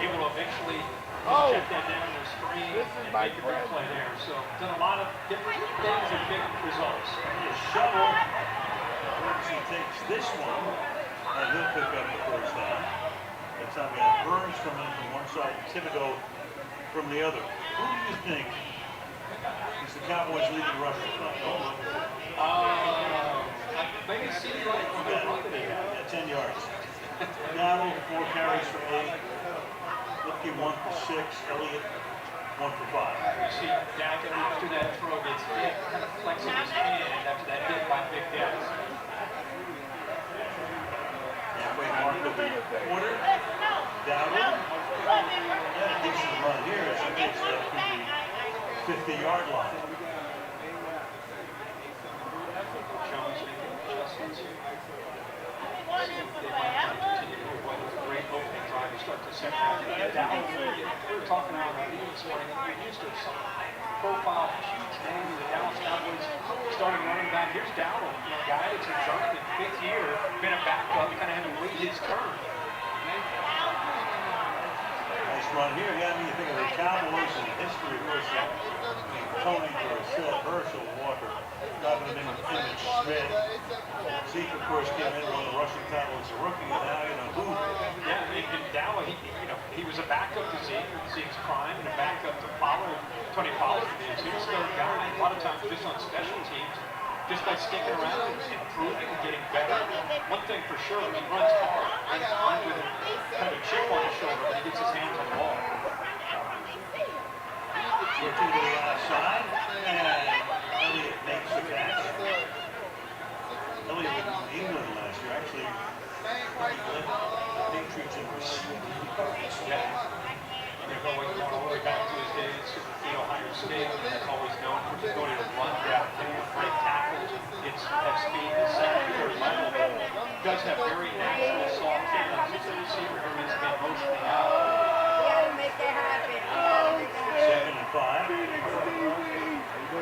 S3: Able to eventually check that down the screen and make a big play there. So done a lot of different things and big results.
S1: He is shovel. Ferguson takes this one, and he'll pick up the first down. That time we have Burns coming in from one side and Thibodeau from the other. Who do you think is the Cowboys' leading rusher?
S3: Maybe C.D. Lamb from the front they have.
S1: 10 yards. Dowdle, 4 carries for 8. Lipke, 1 for 6. Elliott, 1 for 5.
S3: You see Dak after that throw gets hit, kind of flexing his hand after that hit by Big Gas.
S1: Halfway mark of the quarter. Dowdle. And a decent run here as he makes that to the 50-yard line.
S3: Jones making adjustments. They might not continue to move well. It was a great opening drive to start the second half. We were talking about the meeting this morning. You're used to some profile, huge name in the Dallas Cowboys starting running back. Here's Dowdle, a guy that's in journeyman, 5th year, been a backup, kind of had to wait his turn.
S1: Nice run here. Yeah, I mean, you think of the Cowboys and the history, of course, Tony, Dorsett, Herschel, Walker, driving them in Image, Smith. Zeke, of course, came in on the rushing title as a rookie, and now, who?
S3: Yeah, and Dowdle, he was a backup to Zeke, Zeke's prime, and a backup to Pollard, Tony Pollard. He was still a guy, a lot of times just on special teams, just by sticking around and improving and getting better. One thing for sure, he runs hard. Runs with kind of a chip on his shoulder when he gets his hands on the ball.
S1: Looking to the outside, and Elliott makes the catch. Elliott was in England last year, actually. Led the Patriots in receiving.
S3: Yeah. And they're going all the way back to his days at Ohio State. That's always known for his ability to run downhill. does have very natural soft hands. He's a receiver who needs to be emotionally out.
S8: We gotta make it happen. We gotta make it happen.
S1: 2nd and 5.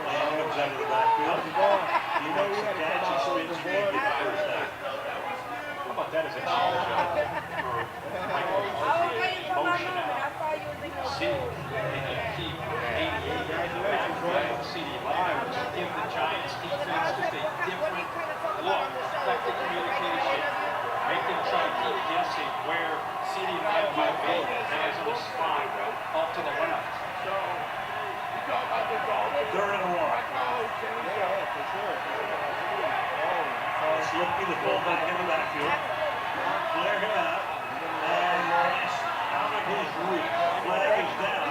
S1: Lamb comes out of the backfield. He makes the catch. He spins to make it first down.
S3: How about that as a challenge for Michael
S8: I was
S3: Harvey?
S8: waiting for my
S3: Emotion
S8: moment. I
S3: out.
S8: saw you was in your
S3: See, they can keep 88 guys back from CD Lamb, which give the Giants defense just a different look, effective communication, make them try to keep guessing where CD Lamb might be. Hands on the spot, off to the left.
S1: 3rd and 1. Slippy, the fullback in the backfield. Flare him out. And pass out of his reach. Flag is down.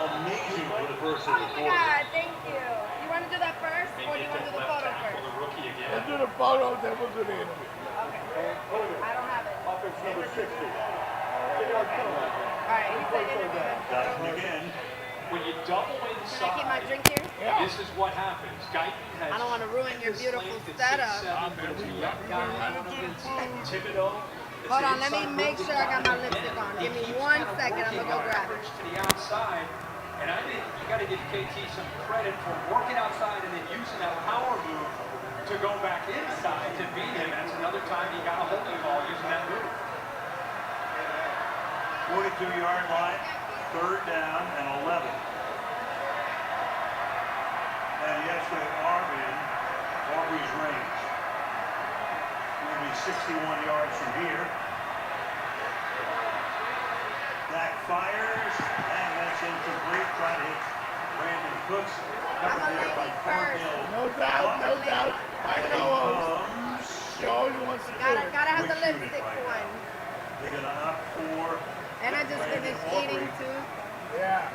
S1: Amazing for the first of
S8: Oh
S1: the
S8: my
S1: quarter.
S8: God, thank you. You want to do that first,
S3: They
S8: or do you
S3: get
S8: want to
S3: that
S8: do the
S3: left
S8: photo
S3: tackle,
S8: first?
S3: the rookie again.
S2: Let's do the photo, then we'll do the interview.
S8: I don't have it.
S5: Offense number 60.
S8: All right, he said interview.
S1: Got him again.
S3: When you double
S8: Can I keep my
S3: inside,
S8: drink here?
S3: this is what happens. Guyton has
S8: I don't want to ruin your beautiful setup.
S3: But if you got guy against Thibodeau, it's
S8: Hold
S3: an
S8: on, let me
S3: inside
S8: make
S3: move
S8: sure I got my
S3: inside.
S8: lipstick on.
S3: He
S8: Give me
S3: keeps
S8: 1
S3: kind of
S8: second. I'm
S3: working
S8: gonna go
S3: out
S8: grab it.
S3: coverage to the outside. And I think you got to give KT some credit for working outside and then using that power move to go back inside to beat him. That's another time he got a holding call using that move.
S1: 42-yard line. 3rd down and 11. And yesterday, Aubrey's range. Will be 61 yards from here. Dak fires, and that's incomplete. Trying to hit Brandon Cooks. Covered there by Cornell.
S2: No doubt, no doubt. I know.
S1: Comes.
S2: She always wants to do it.
S8: Gotta have the
S1: Which unit
S8: lipstick
S1: right
S8: one.
S1: They're going to opt for
S8: And I just
S1: Brandon
S8: finished
S1: Aubrey,
S8: eating too.
S2: Yeah.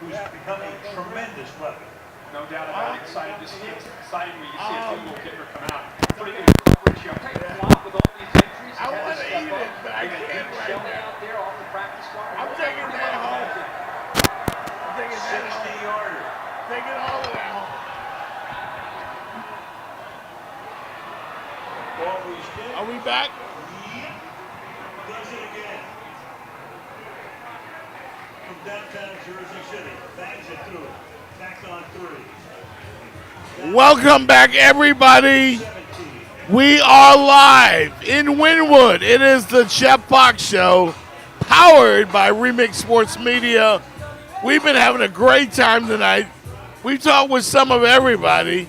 S1: who's become a tremendous weapon.
S3: No doubt about it. Excited to see it. Excited when you see a field goal kicker come out. Pretty good coverage. I'll tell you, flop with all these injuries.
S2: I want to eat it, but I can't right now.
S3: Out there off the practice squad.
S2: I'm taking that home. I'm taking that home.
S1: 60-yarder.
S2: Taking all of that home.
S1: Aubrey's kick.
S2: Are we back?
S1: Does it again. From downtown Jersey City. Bangs it through it. Back on 3.
S2: Welcome back, everybody.
S1: 17.
S2: We are live in Wynwood. It is the Jeff Fox Show, powered by Remix Sports Media. We've been having a great time tonight. We talked with some of everybody,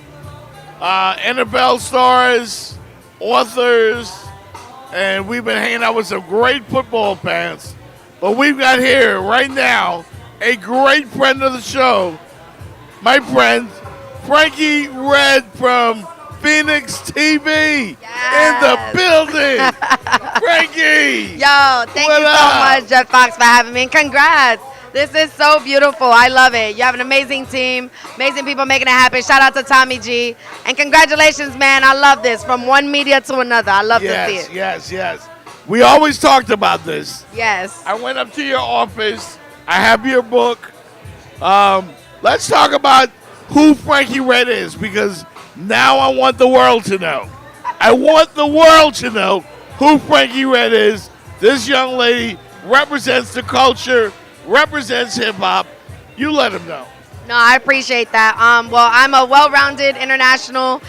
S2: NFL stars, authors, and we've been hanging out with some great football fans. But we've got here right now a great friend of the show, my friend Frankie Red from Phoenix TV in the building. Frankie!
S9: Yo, thank
S2: What
S9: you so
S2: up?
S9: much, Jeff Fox, for having me. And congrats. This is so beautiful. I love it. You have an amazing team, amazing people making it happen. Shout out to Tommy G. And congratulations, man. I love this. From one media to another. I love to see it.
S2: Yes. We always talked about this.
S9: Yes.
S2: I went up to your office. I have your book. Let's talk about who Frankie Red is, because now I want the world to know. I want the world to know who Frankie Red is. This young lady represents the culture, represents hip-hop. You let him know.
S9: No, I appreciate that. Well, I'm a well-rounded international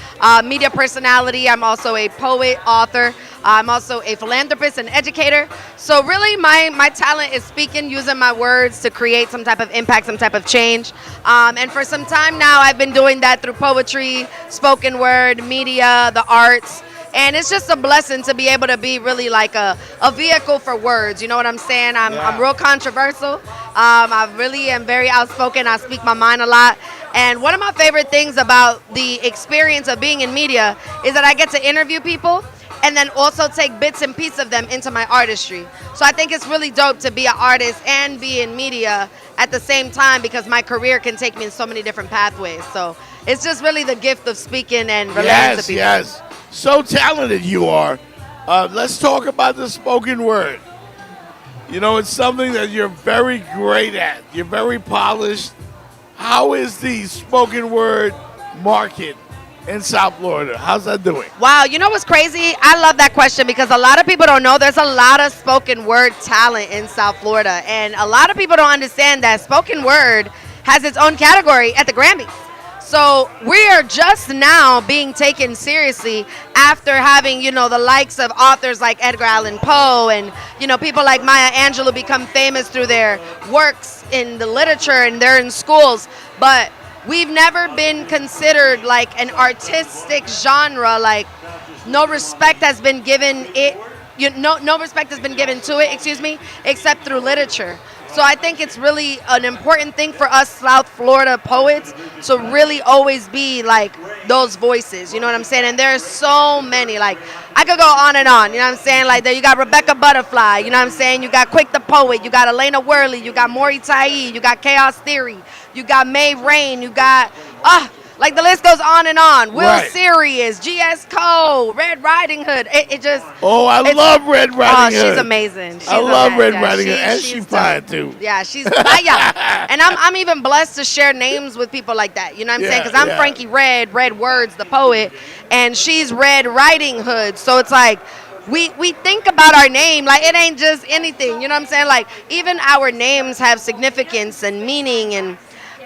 S9: media personality. I'm also a poet, author. I'm also a philanthropist and educator. So really my talent is speaking, using my words to create some type of impact, some type of change. And for some time now, I've been doing that through poetry, spoken word, media, the arts. And it's just a blessing to be able to be really like a vehicle for words. You know what I'm saying? I'm real controversial. I really am very outspoken. I speak my mind a lot. And one of my favorite things about the experience of being in media is that I get to interview people and then also take bits and pieces of them into my artistry. So I think it's really dope to be an artist and be in media at the same time, because my career can take me in so many different pathways. So it's just really the gift of speaking and relating to people.
S2: Yes. So talented you are. Let's talk about the spoken word. You know, it's something that you're very great at. You're very polished. How is the spoken word market in South Florida? How's that doing?
S9: Wow, you know what's crazy? I love that question because a lot of people don't know there's a lot of spoken word talent in South Florida. And a lot of people don't understand that spoken word has its own category at the Grammys. So we are just now being taken seriously after having, the likes of authors like Edgar Allan Poe and, people like Maya Angelou become famous through their works in the literature and they're in schools. But we've never been considered like an artistic genre, like no respect has been given it, no respect has been given to it, except through literature. So I think it's really an important thing for us South Florida poets to really always be like those voices, you know what I'm saying? And there's so many, like I could go on and on, you know what I'm saying? Like there you got Rebecca Butterfly, you know what I'm saying? You got Quick the Poet, you got Elena Worley, you got Maury Tai, you got Chaos Theory, you got May Rain, you got, like the list goes on and on. Will Sirius, G.S. Cole, Red Riding Hood. It just.
S2: Oh, I love Red Riding Hood.
S9: She's amazing.
S2: I love Red Riding Hood, and she's fine too.
S9: Yeah, she's fire. And I'm even blessed to share names with people like that. You know what I'm saying? Because I'm Frankie Red Words, the poet, and she's Red Riding Hood. So it's like. We think about our name like it ain't just anything. You know what I'm saying? Like even our names have significance and meaning. And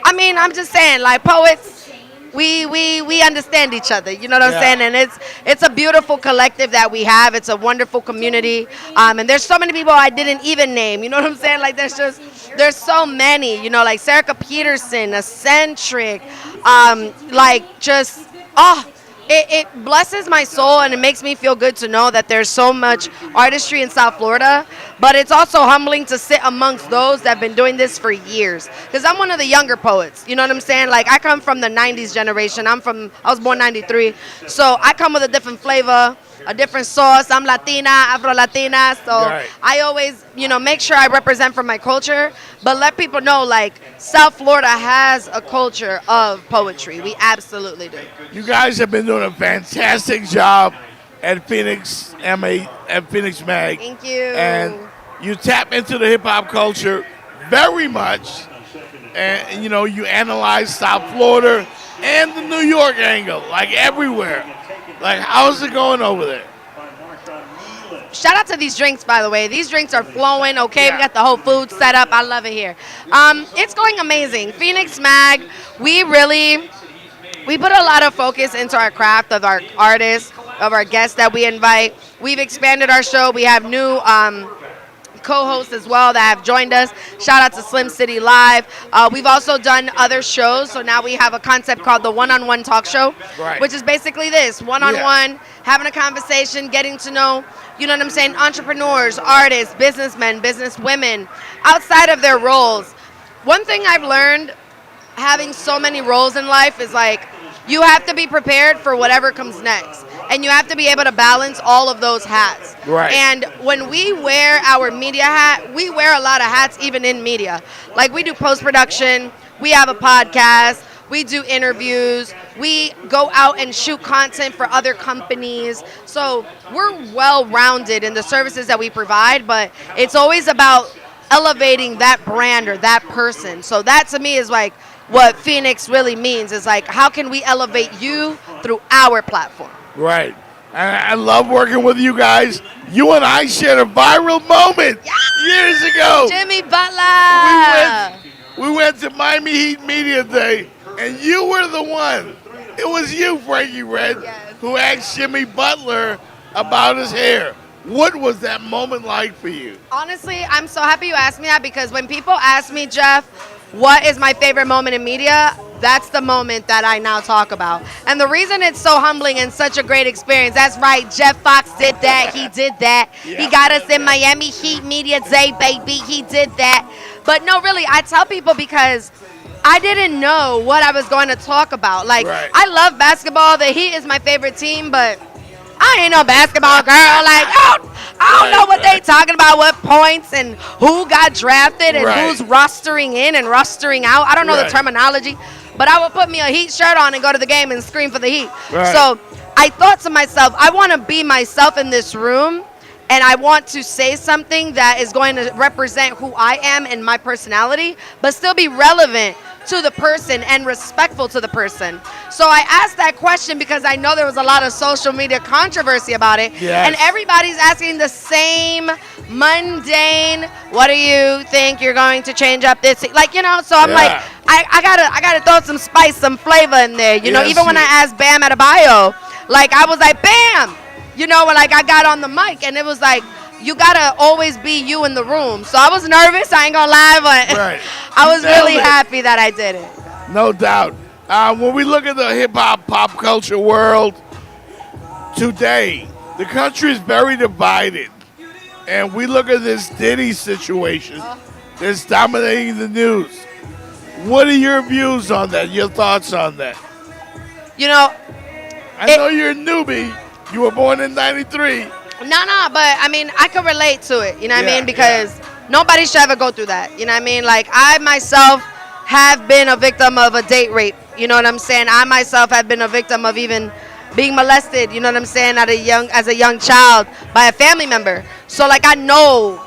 S9: I mean, I'm just saying, like poets. We understand each other, you know what I'm saying? And it's a beautiful collective that we have. It's a wonderful community. And there's so many people I didn't even name, you know what I'm saying? Like there's so many, like Serica Peterson, Eccentric, it blesses my soul and it makes me feel good to know that there's so much artistry in South Florida, but it's also humbling to sit amongst those that have been doing this for years. Because I'm one of the younger poets, you know what I'm saying? Like I come from the 90s generation. I was born 93. So I come with a different flavor, a different sauce. I'm Latina, Afro-Latina. So I always, make sure I represent from my culture, but let people know like South Florida has a culture of poetry. We absolutely do.
S2: You guys have been doing a fantastic job at Phoenix at Phoenix Mag.
S9: Thank you.
S2: And you tap into the hip hop culture very much. And you analyze South Florida and the New York angle, like everywhere. Like how's it going over there?
S9: Shout out to these drinks, by the way. These drinks are flowing, okay? We got the whole food set up. I love it here. It's going amazing. Phoenix Mag, we put a lot of focus into our craft of our artists, of our guests that we invite. We've expanded our show. We have new co-hosts as well that have joined us. Shout out to Slim City Live. We've also done other shows, so now we have a concept called the One-on-One Talk Show, which is basically this, one-on-one, having a conversation, getting to know, you know what I'm saying, entrepreneurs, artists, businessmen, businesswomen, outside of their roles. One thing I've learned having so many roles in life is like, you have to be prepared for whatever comes next. And you have to be able to balance all of those hats.
S2: Right.
S9: And when we wear our media hat, we wear a lot of hats even in media. Like we do post-production, we have a podcast, we do interviews, we go out and shoot content for other companies. So we're well-rounded in the services that we provide, but it's always about elevating that brand or that person. So that to me is like what Phoenix really means, is like how can we elevate you through our platform?
S2: Right. And I love working with you guys. You and I shared a viral moment years ago.
S9: Jimmy Butler.
S2: We went to Miami Heat Media Day, and you were the one. It was you, Frankie Red, who asked Jimmy Butler about his hair. What was that moment like for you?
S9: Honestly, I'm so happy you asked me that because when people ask me, Jeff, what is my favorite moment in media? That's the moment that I now talk about. And the reason it's so humbling and such a great experience, that's right, Jeff Fox did that, he did that. He got us in Miami Heat Media Day, baby, he did that. But no, really, I tell people because I didn't know what I was going to talk about. Like, I love basketball, the Heat is my favorite team, but I ain't no basketball girl. Like, I don't know what they talking about, what points and who got drafted and who's rostering in and rostering out. I don't know the terminology, but I would put me a Heat shirt on and go to the game and scream for the Heat. So I thought to myself, I want to be myself in this room, and I want to say something that is going to represent who I am and my personality, but still be relevant to the person and respectful to the person. So I asked that question because I know there was a lot of social media controversy about it.
S2: Yes.
S9: And everybody's asking the same mundane, what do you think you're going to change up this? Like, you know, so I'm
S2: Yeah.
S9: like, I gotta throw some spice, some flavor in there. You know,
S2: Yes,
S9: even when
S2: you-
S9: I asked Bam at a bio, like I was like, Bam! You know, when like I got on the mic and it was like, you gotta always be you in the room. So I was nervous, I ain't gonna lie, but
S2: Right.
S9: I was
S2: Nailed
S9: really
S2: it.
S9: happy that I did it.
S2: No doubt. When we look at the hip-hop pop culture world today, the country is very divided. And we look at this Diddy situation that's dominating the news. What are your views on that, your thoughts on that?
S9: You know,
S2: I know you're a newbie. You were born in 93.
S9: no, but I mean, I can relate to it, you know what I
S2: Yeah,
S9: mean? Because nobody should ever go through that, you know what I mean? Like, I myself have been a victim of a date rape, you know what I'm saying? I myself have been a victim of even being molested, you know what I'm saying, as a young child by a family member. So, like, I know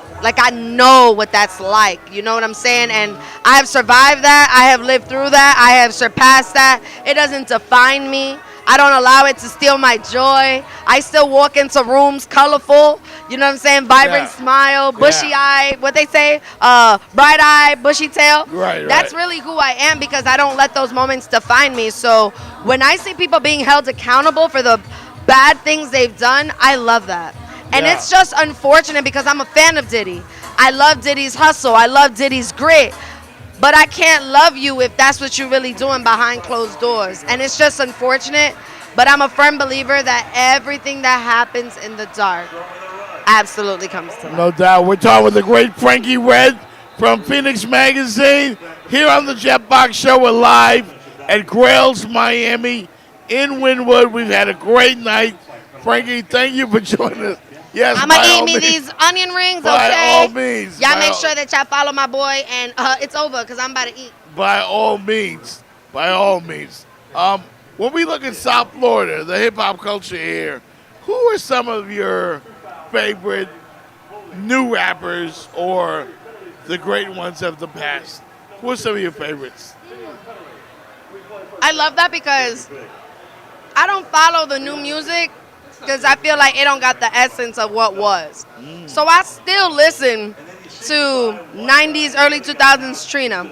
S9: what that's like, you know what I'm saying? And I have survived that. I have lived through that. I have surpassed that. It doesn't define me. I don't allow it to steal my joy. I still walk into rooms colorful, you know what I'm saying? Vibrant
S2: Yeah.
S9: smile, bushy eye, what they say, bright eye, bushy tail.
S2: Right,
S9: That's
S2: right.
S9: really who I am because I don't let those moments define me. So when I see people being held accountable for the bad things they've done, I love that. And
S2: Yeah.
S9: it's just unfortunate because I'm a fan of Diddy. I love Diddy's hustle. I love Diddy's grit. But I can't love you if that's what you're really doing behind closed doors. And it's just unfortunate. But I'm a firm believer that everything that happens in the dark absolutely comes to light.
S2: No doubt. We're talking with the great Frankie Red from Phoenix Magazine. Here on the Jetbox Show, we're live at Grails, Miami, in Wynwood. We've had a great night. Frankie, thank you for joining us. Yes,
S9: I'm
S2: by
S9: going to
S2: all
S9: eat me
S2: means.
S9: these onion rings,
S2: By
S9: okay?
S2: all means.
S9: Y'all
S2: By
S9: make
S2: all-
S9: sure that y'all follow my boy, and it's over because I'm about to eat.
S2: By all means. By all means. When we look at South Florida, the hip-hop culture here, who are some of your favorite new rappers or the great ones of the past? Who are some of your favorites?
S9: I love that because I don't follow the new music because I feel like it don't got the essence of what was. So I still listen to 90s, early 2000s Trina.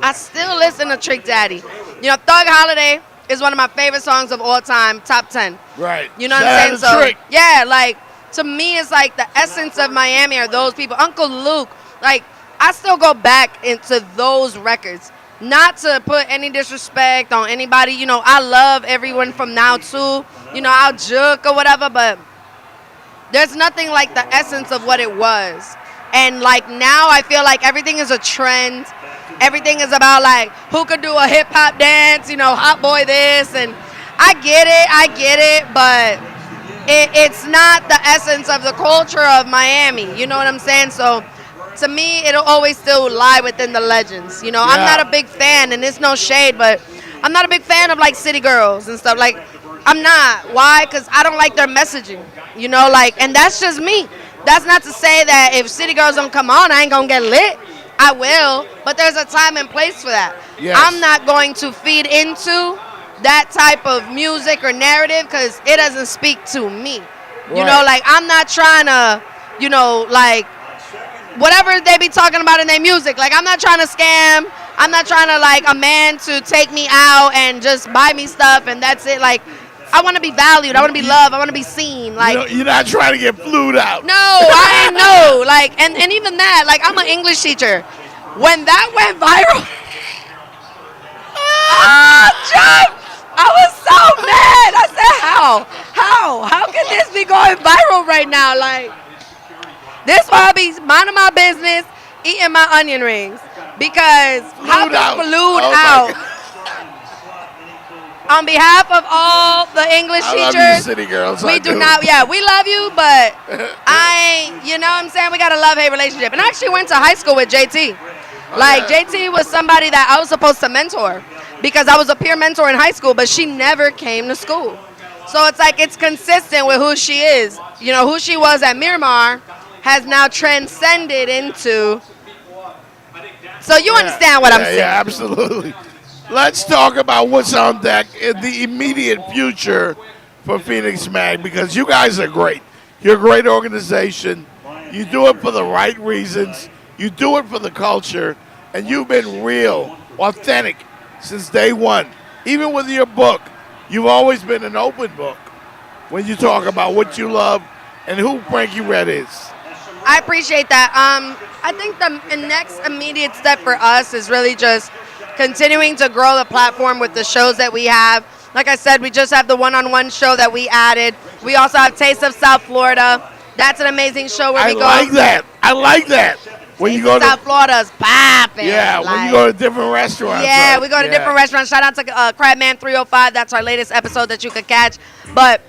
S9: I still listen to Trick Daddy. You know, Thug Holiday is one of my favorite songs of all time, top 10.
S2: Right.
S9: You know what
S2: Shout
S9: I'm
S2: out
S9: saying?
S2: to
S9: So,
S2: Trick.
S9: yeah, like, to me, it's like the essence of Miami are those people. Uncle Luke, like, I still go back into those records. Not to put any disrespect on anybody. You know, I love everyone from now too. You know, I'll joke or whatever, but there's nothing like the essence of what it was. And, like, now I feel like everything is a trend. Everything is about, like, who could do a hip-hop dance, you know, hot boy this. And I get it, but it's not the essence of the culture of Miami. You know what I'm saying? So, to me, it'll always still lie within the legends. You know, I'm
S2: Yeah.
S9: not a big fan, and it's no shade, but I'm not a big fan of, like, city girls and stuff. Like, I'm not. Why? Because I don't like their messaging. You know, like, and that's just me. That's not to say that if city girls don't come on, I ain't going to get lit. I will, but there's a time and place for that.
S2: Yes.
S9: I'm not going to feed into that type of music or narrative because it doesn't speak to me. You know,
S2: Right.
S9: like, I'm not trying to, you know, like, whatever they be talking about in their music. Like, I'm not trying to scam. I'm not trying to, like, a man to take me out and just buy me stuff and that's it. Like, I want to be valued. I want to be loved. I want to be seen. Like,
S2: You know, you're not trying to get flued out.
S9: no, I ain't know. Like, and even that, like, I'm an English teacher. When that went viral, John, I was so mad. I said, how can this be going viral right now? Like, this why I be minding my business, eating my onion rings. Because how
S2: Flued out.
S9: can flued
S2: Oh, my
S9: out?
S2: God.
S9: On behalf of all the English
S2: I love
S9: teachers,
S2: you, city girls.
S9: we
S2: I
S9: do not, yeah, we love you, but you know what I'm saying? We got a love-hate relationship. And I actually went to high school with JT. Like, JT was somebody that I was supposed to mentor because I was a peer mentor in high school, but she never came to school. So it's like it's consistent with who she is. You know, who she was at Miramar has now transcended into So you understand what I'm saying.
S2: Yeah, absolutely. Let's talk about what's on deck in the immediate future for Phoenix Mag because you guys are great. You're a great organization. You do it for the right reasons. You do it for the culture, and you've been real, authentic since day one. Even with your book, you've always been an open book when you talk about what you love and who Frankie Red is.
S9: I appreciate that. I think the next immediate step for us is really just continuing to grow the platform with the shows that we have. Like I said, we just have the one-on-one show that we added. We also have Taste of South Florida. That's an amazing show where we go.
S2: I like that. When
S9: Taste
S2: you go
S9: of South Florida's popping.
S2: Yeah, when you go to different restaurants.
S9: Yeah,
S2: right?
S9: we go to different restaurants. Shout out to Crabman 305. That's our latest episode that you could catch. But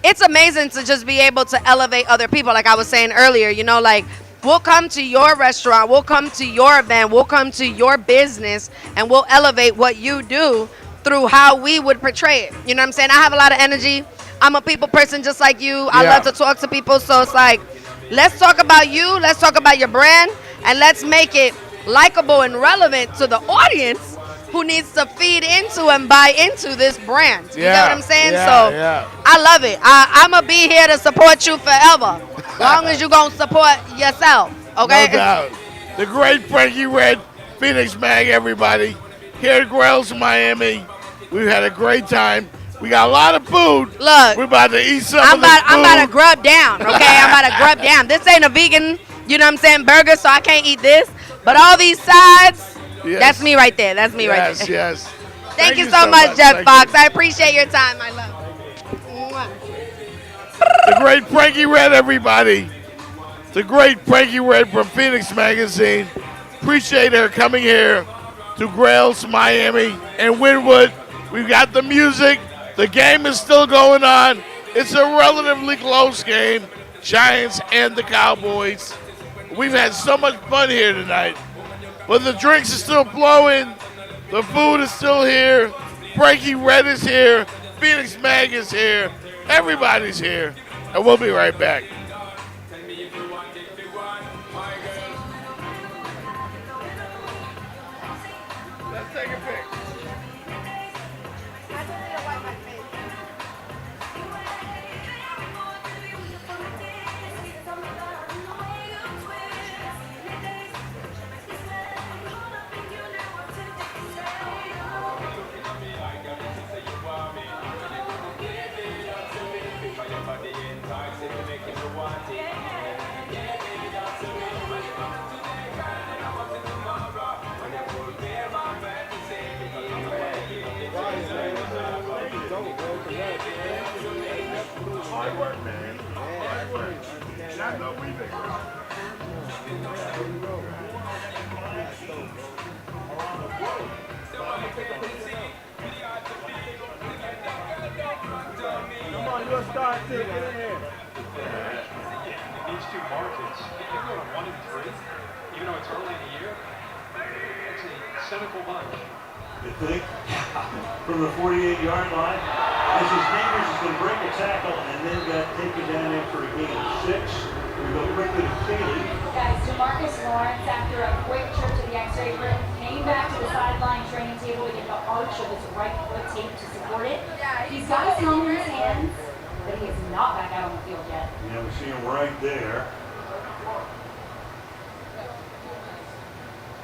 S9: it's amazing to just be able to elevate other people. Like I was saying earlier, you know, like we'll come to your restaurant, we'll come to your event, we'll come to your business, and we'll elevate what you do through how we would portray it. You know what I'm saying? I have a lot of energy. I'm a people person just like you. I love to talk to people. So it's like, let's talk about you, let's talk about your brand, and let's make it likable and relevant to the audience who needs to feed into and buy into this brand. You know what I'm saying? I love it. I'm going to be here to support you forever. Long as you're going to support yourself. Okay?
S2: No doubt. The great Frankie Red, Phoenix Mag, everybody. Here at Grails, Miami. We've had a great time. We got a lot of food.
S9: Look.
S2: We're about to eat some
S9: I'm
S2: of this food.
S9: I'm about to grub down, okay? I'm about to grub down. This ain't a vegan, you know what I'm saying, burger, so I can't eat this. But all these sides, that's me right there. That's me right there.
S2: Yes.
S9: Thank you so much, Jeff Fox. I appreciate your time, my love.
S2: The great Frankie Red, everybody. The great Frankie Red from Phoenix Magazine. Appreciate her coming here to Grails, Miami, and Wynwood. We've got the music. The game is still going on. It's a relatively close game. Giants and the Cowboys. We've had so much fun here tonight. But the drinks are still flowing. The food is still here. Frankie Red is here. Phoenix Mag is here. Everybody's here. And we'll be right back. Let's take a pic. Hard work, man. Hard work. Not no remix.
S4: Come on, you're a star too. Get in here.
S3: These two markets, if you go to 1 and 3, even though it's early in the year, it's a cynical bunch.
S1: You think? From the 48-yard line, as his neighbors is going to break a tackle and then got taken down there for a gain of 6. We go quickly to Kaylee.
S10: Guys, DeMarcus Lawrence, after a quick trip to the X-ray room, came back to the sideline training table to get the arch of his right foot taped to support it. He's got his helmet in his hands, but he is not back out on the field yet.
S1: Yeah, we see him right there.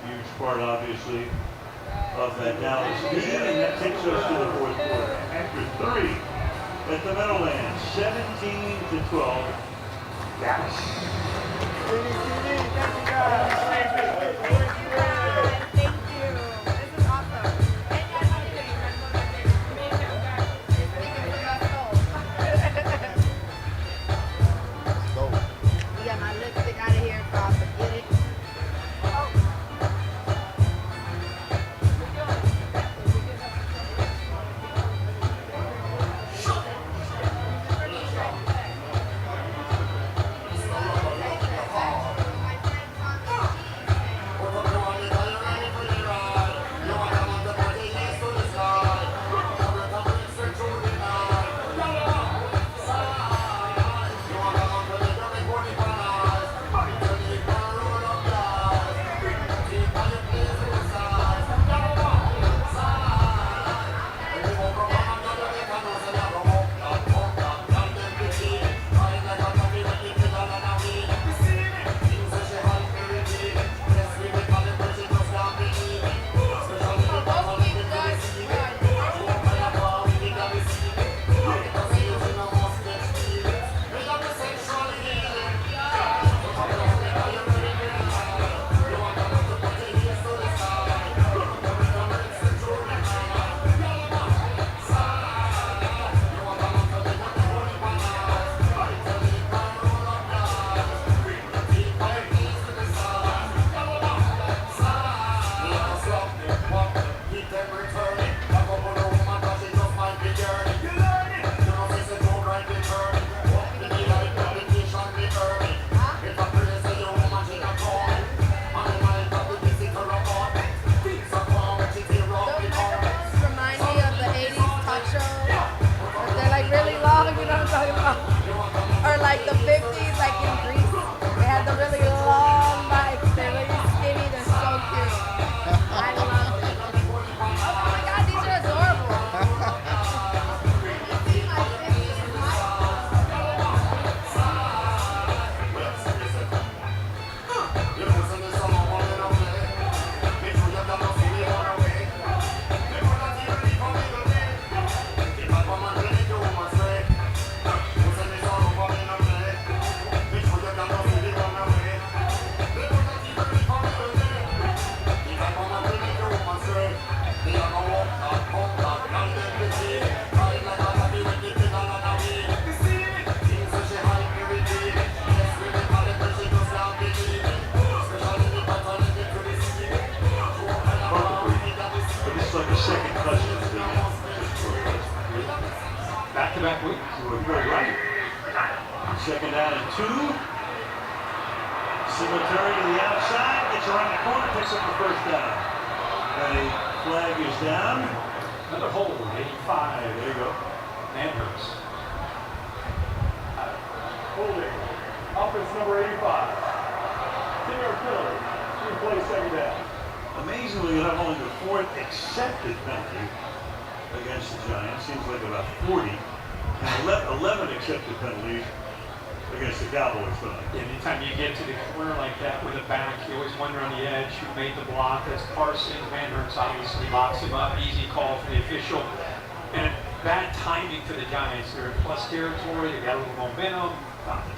S1: Huge part, obviously, of that Dallas team, and that takes us to the fourth quarter. After 3 at the Meadowlands, 17-12. Dallas.
S4: Thank you, guys.
S3: back-to-back weeks.
S1: You're right. Second down and 2. Singletary to the outside, gets around the corner, picks up the first down. And a flag is down.
S3: Another hold, 85.
S1: There you go.
S3: Andrews.
S5: Holding. Offense number 85. 10-yard penalty. 3-play second down.
S1: Amazingly, you have only the 4th accepted penalty against the Giants. Seems like about 40. And 11 accepted penalties against the Cowboys tonight.
S3: Anytime you get to the corner like that with a back, you always wonder on the edge who made the block. That's Parsons. Van Hertz obviously locks him up. Easy call for the official. And bad timing for the Giants. They're in plus territory. They got a little momentum.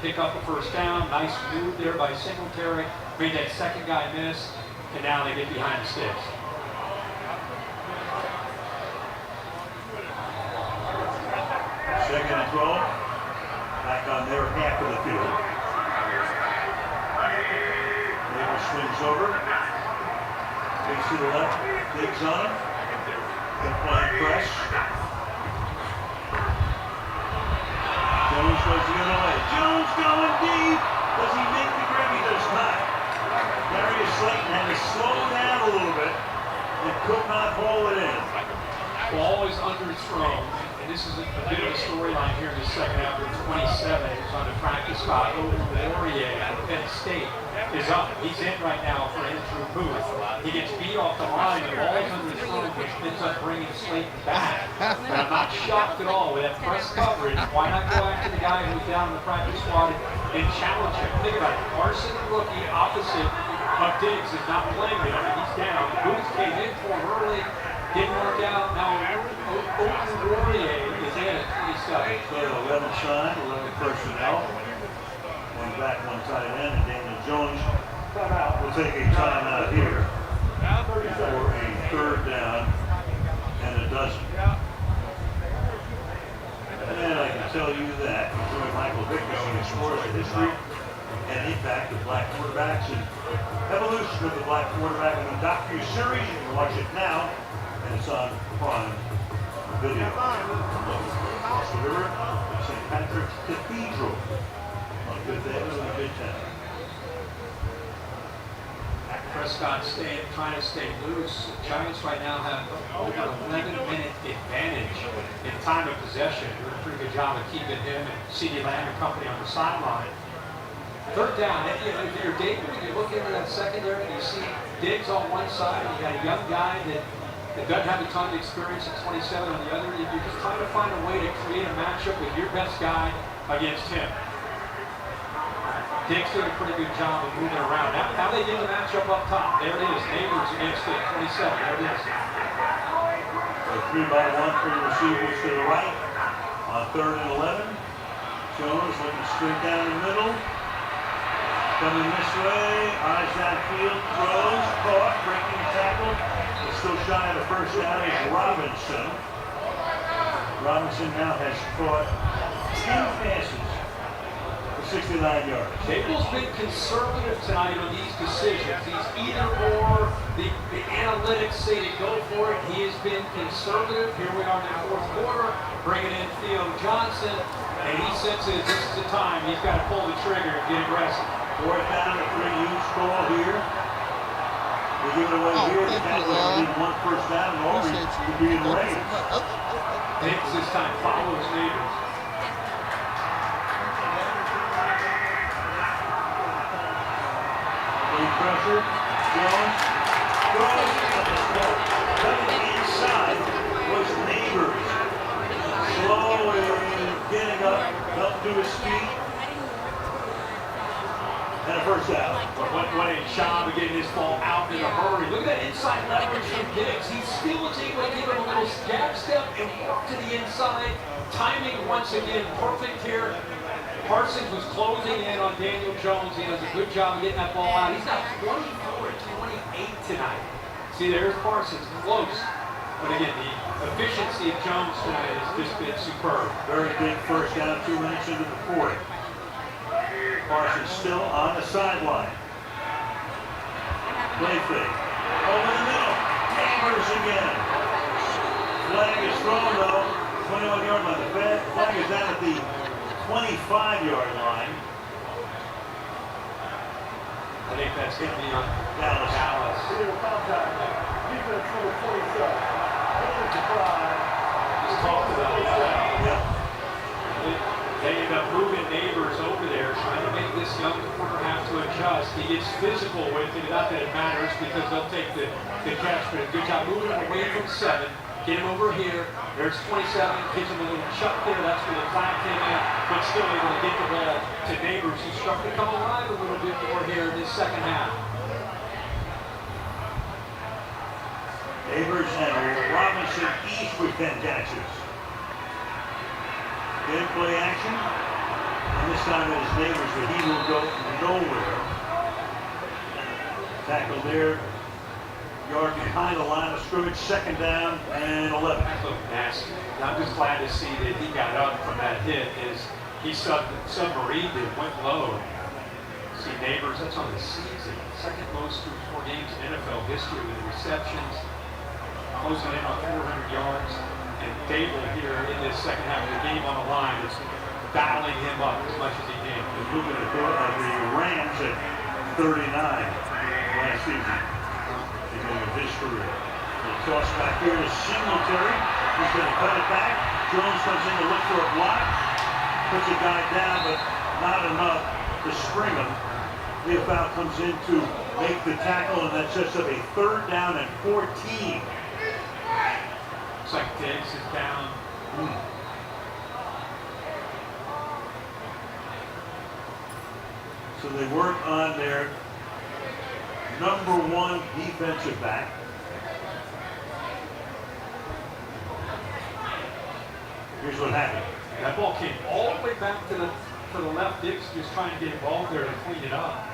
S3: Pick up a first down. Nice move there by Singletary. Made that second guy miss. And now they get behind the sticks.
S1: Second and 12. Back on their half of the field. Neighbor swings over. Takes to the left. Digs on him. Applying press. Jones goes the other way. Jones going deep. Does he make the grab? He does not. Darius Slayton had to slow down a little bit and could not haul it in.
S3: Ball is underthrown. This is a bit of a storyline here in the second half. 27 is on the practice squad. Laurier at Penn State is up. He's in right now for Andrew Booth. He gets beat off the line. The ball is underthrown, which ends up bringing Slayton back. But I'm not shocked at all with that press coverage. Why not go after the guy who's down in the practice squad and challenge him? Think about it. Carson, the rookie, opposite of Diggs, is not playing with him. He's down. Booth came in for him early. Didn't work out. Now, Laurier is in at 27.
S1: So 11 side, 11 personnel. One back, one tight end, and Daniel Jones will take a timeout here for a third down and a dozen. And I can tell you that Michael Vick is scores the history and impact of black quarterbacks and evolution of the black quarterback in the docu-series. You can watch it now. And it's on Prime Video. Across the river, St. Patrick's Cathedral on Fifth Avenue in Midtown.
S3: Prescott trying to stay loose. The Giants right now have over an 11-minute advantage in time of possession. Doing a pretty good job of keeping him and CeeDee Lamb and company on the sideline. Third down, if you're David, you look into that secondary and you see Diggs on one side, and you got a young guy that doesn't have a ton of experience at 27 on the other. You're just trying to find a way to create a matchup with your best guy against him. Diggs doing a pretty good job of moving around. Now they get the matchup up top. There it is. Neighbors against the 27. There it is.
S1: So 3-by-1, 3 receivers to the right. On 3rd and 11. Jones looking straight down the middle. Coming this way. Eyes downfield. Throws. Caught. Breaking tackle. Still shy of the first down is Robinson. Robinson now has caught 10 passes for 69 yards.
S3: Cable's been conservative tonight on these decisions. He's either or. The analytics say to go for it. He has been conservative. Here we are in the fourth quarter, bringing in Theo Johnson, and he senses this is the time. He's got to pull the trigger and get aggressive.
S1: Fourth down and 3, huge call here. They give it away here. The Cowboys need one first down and all to be in the range.
S3: Diggs this time follows Neighbors.
S1: Big pressure. Jones throws. Coming inside was Neighbors. Slow and getting up to his feet. And a first down.
S3: What a job of getting this ball out in a hurry. Look at that inside leverage from Diggs. He still was able to give him a little jab step and walk to the inside. Timing once again perfect here. Parsons was closing in on Daniel Jones. He does a good job of getting that ball out. He's got 24-28 tonight. See, there's Parsons, close. But again, the efficiency of Jones tonight has just been superb.
S1: Very big first down, 2 minutes into the fourth. Parsons still on the sideline. Play fake. Over the middle. Neighbors again. Flag is thrown though. 21-yard line. The flag is down at the 25-yard line.
S3: I think that's going to be on
S1: Dallas.
S5: Illegal contact. Defense number 27. Here's the flag.
S3: Just talked about that.
S1: Yeah.
S3: They end up moving Neighbors over there, trying to make this young corner have to adjust. He gets physical with it, not that it matters because they'll take the catch, but a good job moving him away from 7. Get him over here. There's 27. Gives him a little chuck there. That's where the flag came in, but still able to get the ball to Neighbors, who's starting to come alive a little bit more here in this second half.
S1: Neighbors and Robinson each with 10 catches. Good play action. And this time it is Neighbors, but he will go nowhere. Tackle there. Yard behind the line of scrimmage, second down and 11.
S3: That looked nasty. I'm just glad to see that he got up from that hit. He submarined it, went low. See Neighbors, that's on the season. Second most through 4 games in NFL history with receptions. Closing in on 400 yards. And Dable here in this second half of the game on the line is battling him up as much as he can.
S1: He's looking at the Rams at 39 last season. Beginning of his career. The toss back here to Singletary. He's going to cut it back. Jones comes in to look for a block. Puts a guy down, but not enough to spring him. Leopold comes in to make the tackle, and that sets up a 3rd down and 14.
S3: Looks like Diggs is down.
S1: So they work on their number 1 defensive back. Here's what happened.
S3: That ball came all the way back to the left. Diggs just trying to get involved there to clean it up.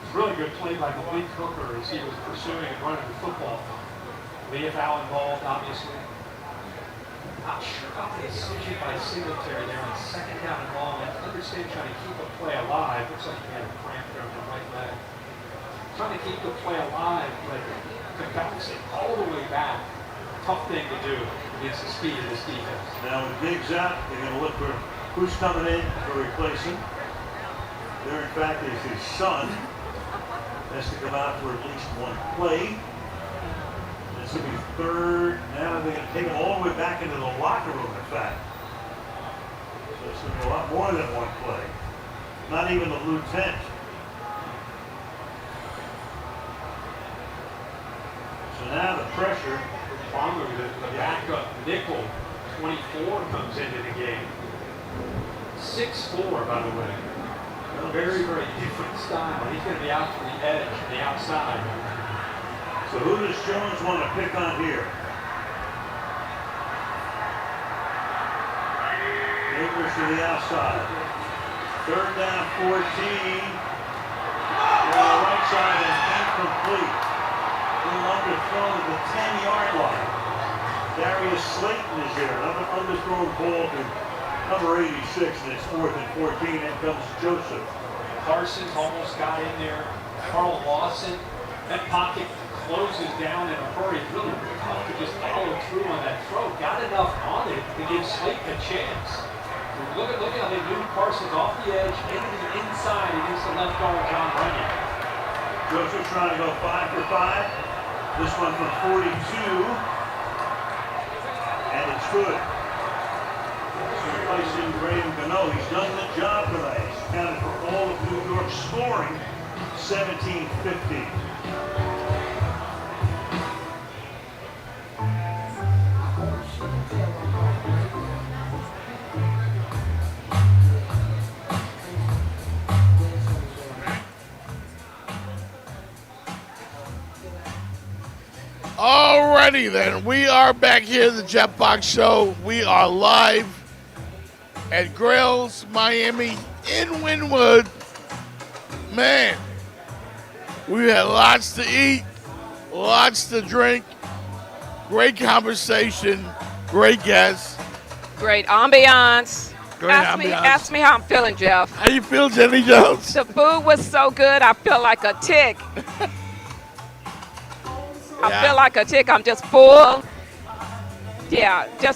S3: It's a really good play by Malik Hooker as he was pursuing and running the football. Leopold involved, obviously. Not sure about the decision by Singletary there on second down and long. I understand trying to keep a play alive. Looks like he had a cramp there on the right leg. Trying to keep the play alive, but to bounce it all the way back, tough thing to do against the speed of this defense.
S1: Now with Diggs out, they're going to look for who's coming in to replace him. There, in fact, is his son. Has to come out for at least 1 play. This will be 3rd. Now they're going to take him all the way back into the locker room, in fact. So it's going to be a lot more than 1 play. Not even the lieutenant. So now the pressure.
S3: Bongo, the backup nickel, 24 comes into the game. 6'4", by the way. Very, very different style. He's going to be out to the edge, the outside.
S1: So who does Jones want to pick on here? Neighbors to the outside. 3rd down, 14. On the right side and incomplete. Underthrown at the 10-yard line. Darius Slayton is here. Another underthrown ball to number 86, and it's 4th and 14. In comes Joseph.
S3: Parsons almost got in there. Carl Lawson, that pocket closes down in a hurry. Really tough to just follow through on that throw. Got enough on it to give Slayton a chance. Look at how they moved Parsons off the edge into the inside against the left guard, John Runyon.
S1: Joseph trying to go 5 for 5. This one from 42. And it's good. Replacing Graham Gano. He's done the job tonight. He's accounted for all of New York scoring. 17-15.
S2: Alrighty then, we are back here at the Jetbox Show. We are live at Grails, Miami, in Wynwood. Man, we had lots to eat, lots to drink, great conversation, great guests.
S11: Great ambiance.
S2: Great ambiance.
S11: Ask me how I'm feeling, Jeff.
S2: How you feel, Jenny Jones?
S11: The food was so good, I feel like a tick. I feel like a tick. I'm just full. Yeah, just